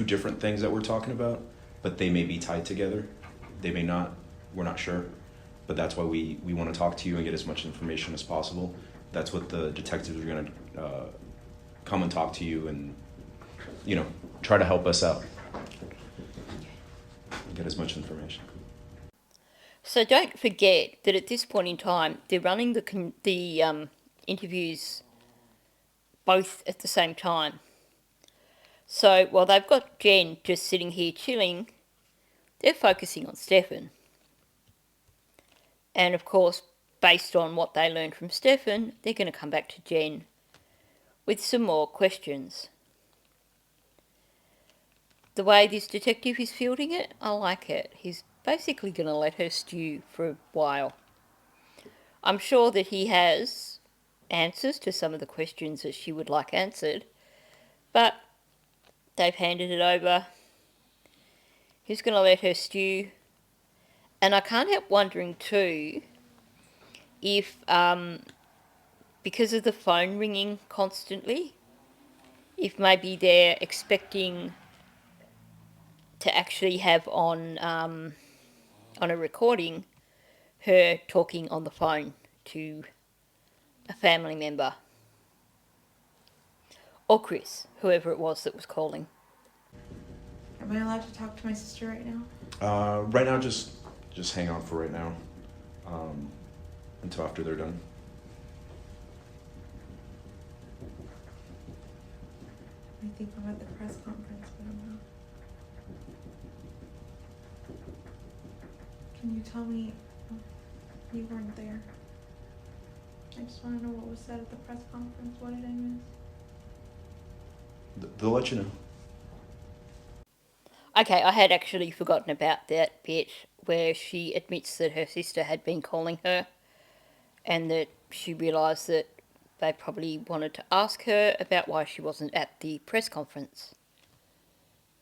different things that we're talking about, but they may be tied together. They may not. We're not sure. But that's why we want to talk to you and get as much information as possible. That's what the detectives are going to come and talk to you and, try to help us out. Get as much information. So don't forget that at this point in time, they're running the interviews both at the same time. So while they've got Jen just sitting here chilling, they're focusing on Stephen. And of course, based on what they learned from Stephen, they're going to come back to Jen with some more questions. The way this detective is fielding it, I like it. He's basically going to let her stew for a while. I'm sure that he has answers to some of the questions that she would like answered, but they've handed it over. He's going to let her stew. And I can't help wondering too if, because of the phone ringing constantly, if maybe they're expecting to actually have on a recording her talking on the phone to a family member. Or Chris, whoever it was that was calling. Am I allowed to talk to my sister right now? Right now, just hang on for right now, until after they're done. I think I'm at the press conference, but I'm not. Can you tell me? You weren't there. I just want to know what was said at the press conference. What did I miss? They'll let you know. Okay, I had actually forgotten about that bit where she admits that her sister had been calling her and that she realised that they probably wanted to ask her about why she wasn't at the press conference.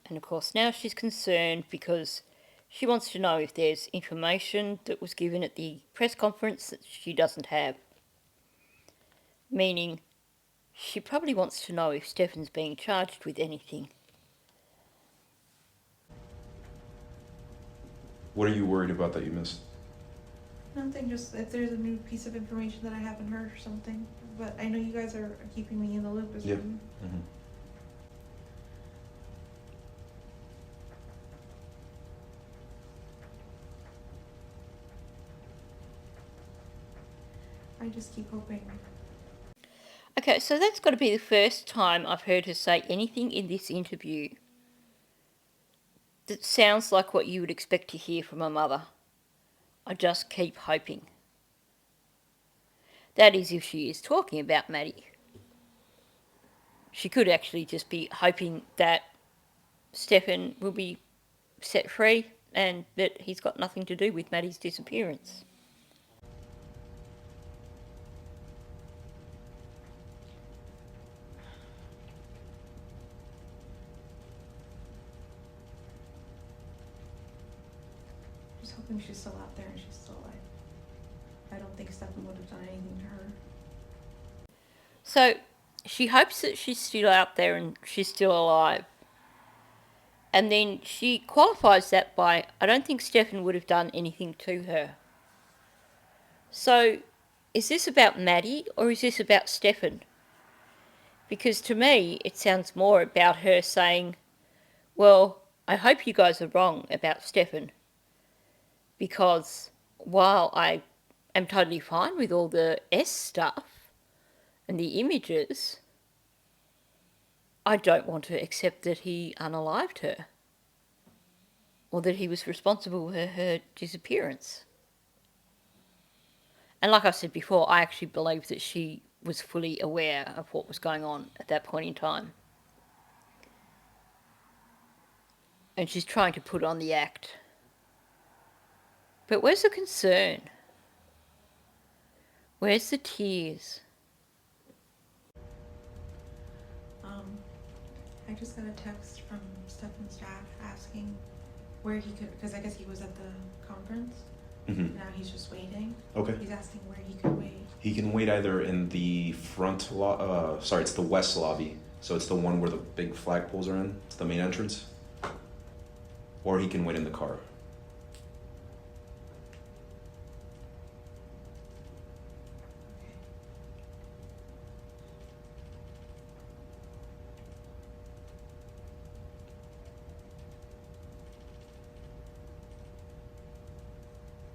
And of course now she's concerned because she wants to know if there's information that was given at the press conference that she doesn't have. Meaning, she probably wants to know if Stephen's being charged with anything. What are you worried about that you missed? Nothing, just if there's a new piece of information that I haven't heard or something. But I know you guys are keeping me in the loop as well. Mm-hmm. I just keep hoping. Okay, so that's got to be the first time I've heard her say anything in this interview that sounds like what you would expect to hear from a mother. I just keep hoping. That is, if she is talking about Maddie. She could actually just be hoping that Stephen will be set free and that he's got nothing to do with Maddie's disappearance. Just hoping she's still out there and she's still alive. I don't think Stephen would have done anything to her. So, she hopes that she's still out there and she's still alive. And then she qualifies that by, I don't think Stefan would have done anything to her. So, is this about Maddie or is this about Stefan? Because to me, it sounds more about her saying, well, I hope you guys are wrong about Stefan. Because while I am totally fine with all the S stuff and the images, I don't want to accept that he unalived her. Or that he was responsible for her disappearance. And like I said before, I actually believe that she was fully aware of what was going on at that point in time. And she's trying to put on the act. But where's the concern? Where's the tears? I just got a text from Stefan's dad asking where he could, because I guess he was at the conference. Mm-hmm. Now he's just waiting. Okay. He's asking where he could wait. He can wait either in the front it's the west lobby. So it's the one where the big flagpoles are in. It's the main entrance. Or he can wait in the car.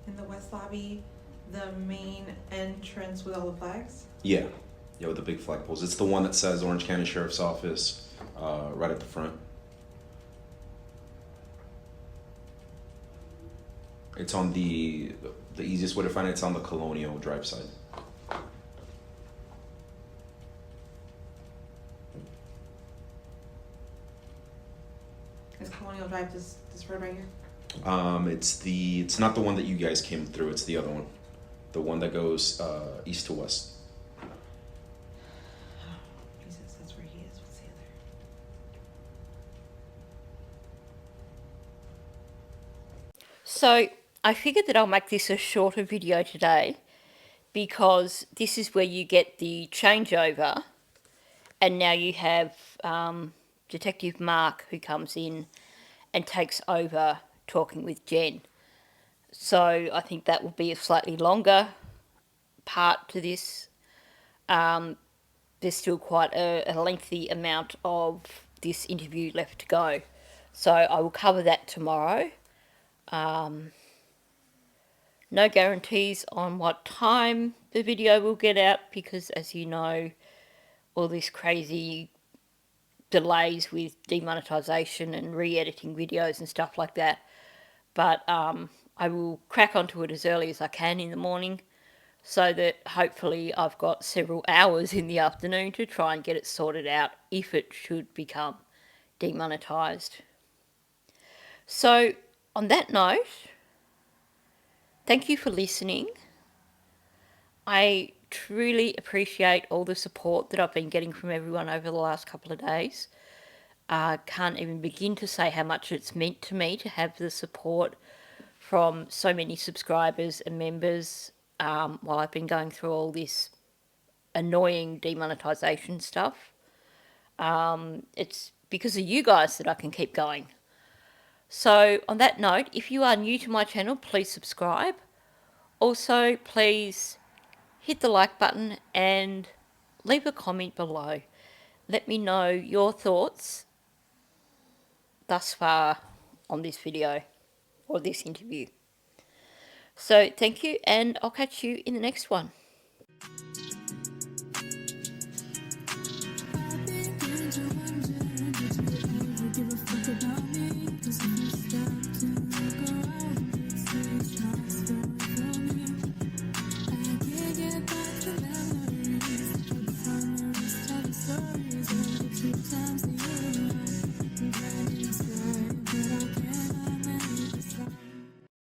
In the west lobby, the main entrance with all the flags. Yeah. Yeah, with the big flagpoles. It's the one that says Orange County Sheriff's Office right at the front. It's on the easiest way to find it, it's on the Colonial Drive side. Is Colonial Drive this road right here? It's not the one that you guys came through, it's the other one. The one that goes east to west. He says that's where he is. What's the other? So I figured that I'll make this a shorter video today because this is where you get the changeover, and now you have Detective Mark who comes in and takes over talking with Jenn. So I think that will be a slightly longer part to this. There's still quite a lengthy amount of this interview left to go. So I will cover that tomorrow. No guarantees on what time the video will get out because, as you know, all this crazy delays with demonetization and re-editing videos and stuff like that. But I will crack onto it as early as I can in the morning so that hopefully I've got several hours in the afternoon to try and get it sorted out if it should become demonetized. So on that note, thank you for listening. I truly appreciate all the support that I've been getting from everyone over the last couple of days. I can't even begin to say how much it's meant to me to have the support from so many subscribers and members while I've been going through all this annoying demonetization stuff. It's because of you guys that I can keep going. So on that note, if you are new to my channel, please subscribe. Also, please hit the like button and leave a comment below. Let me know your thoughts thus far on this video or this interview. So thank you, and I'll catch you in the next one. I've been to wonder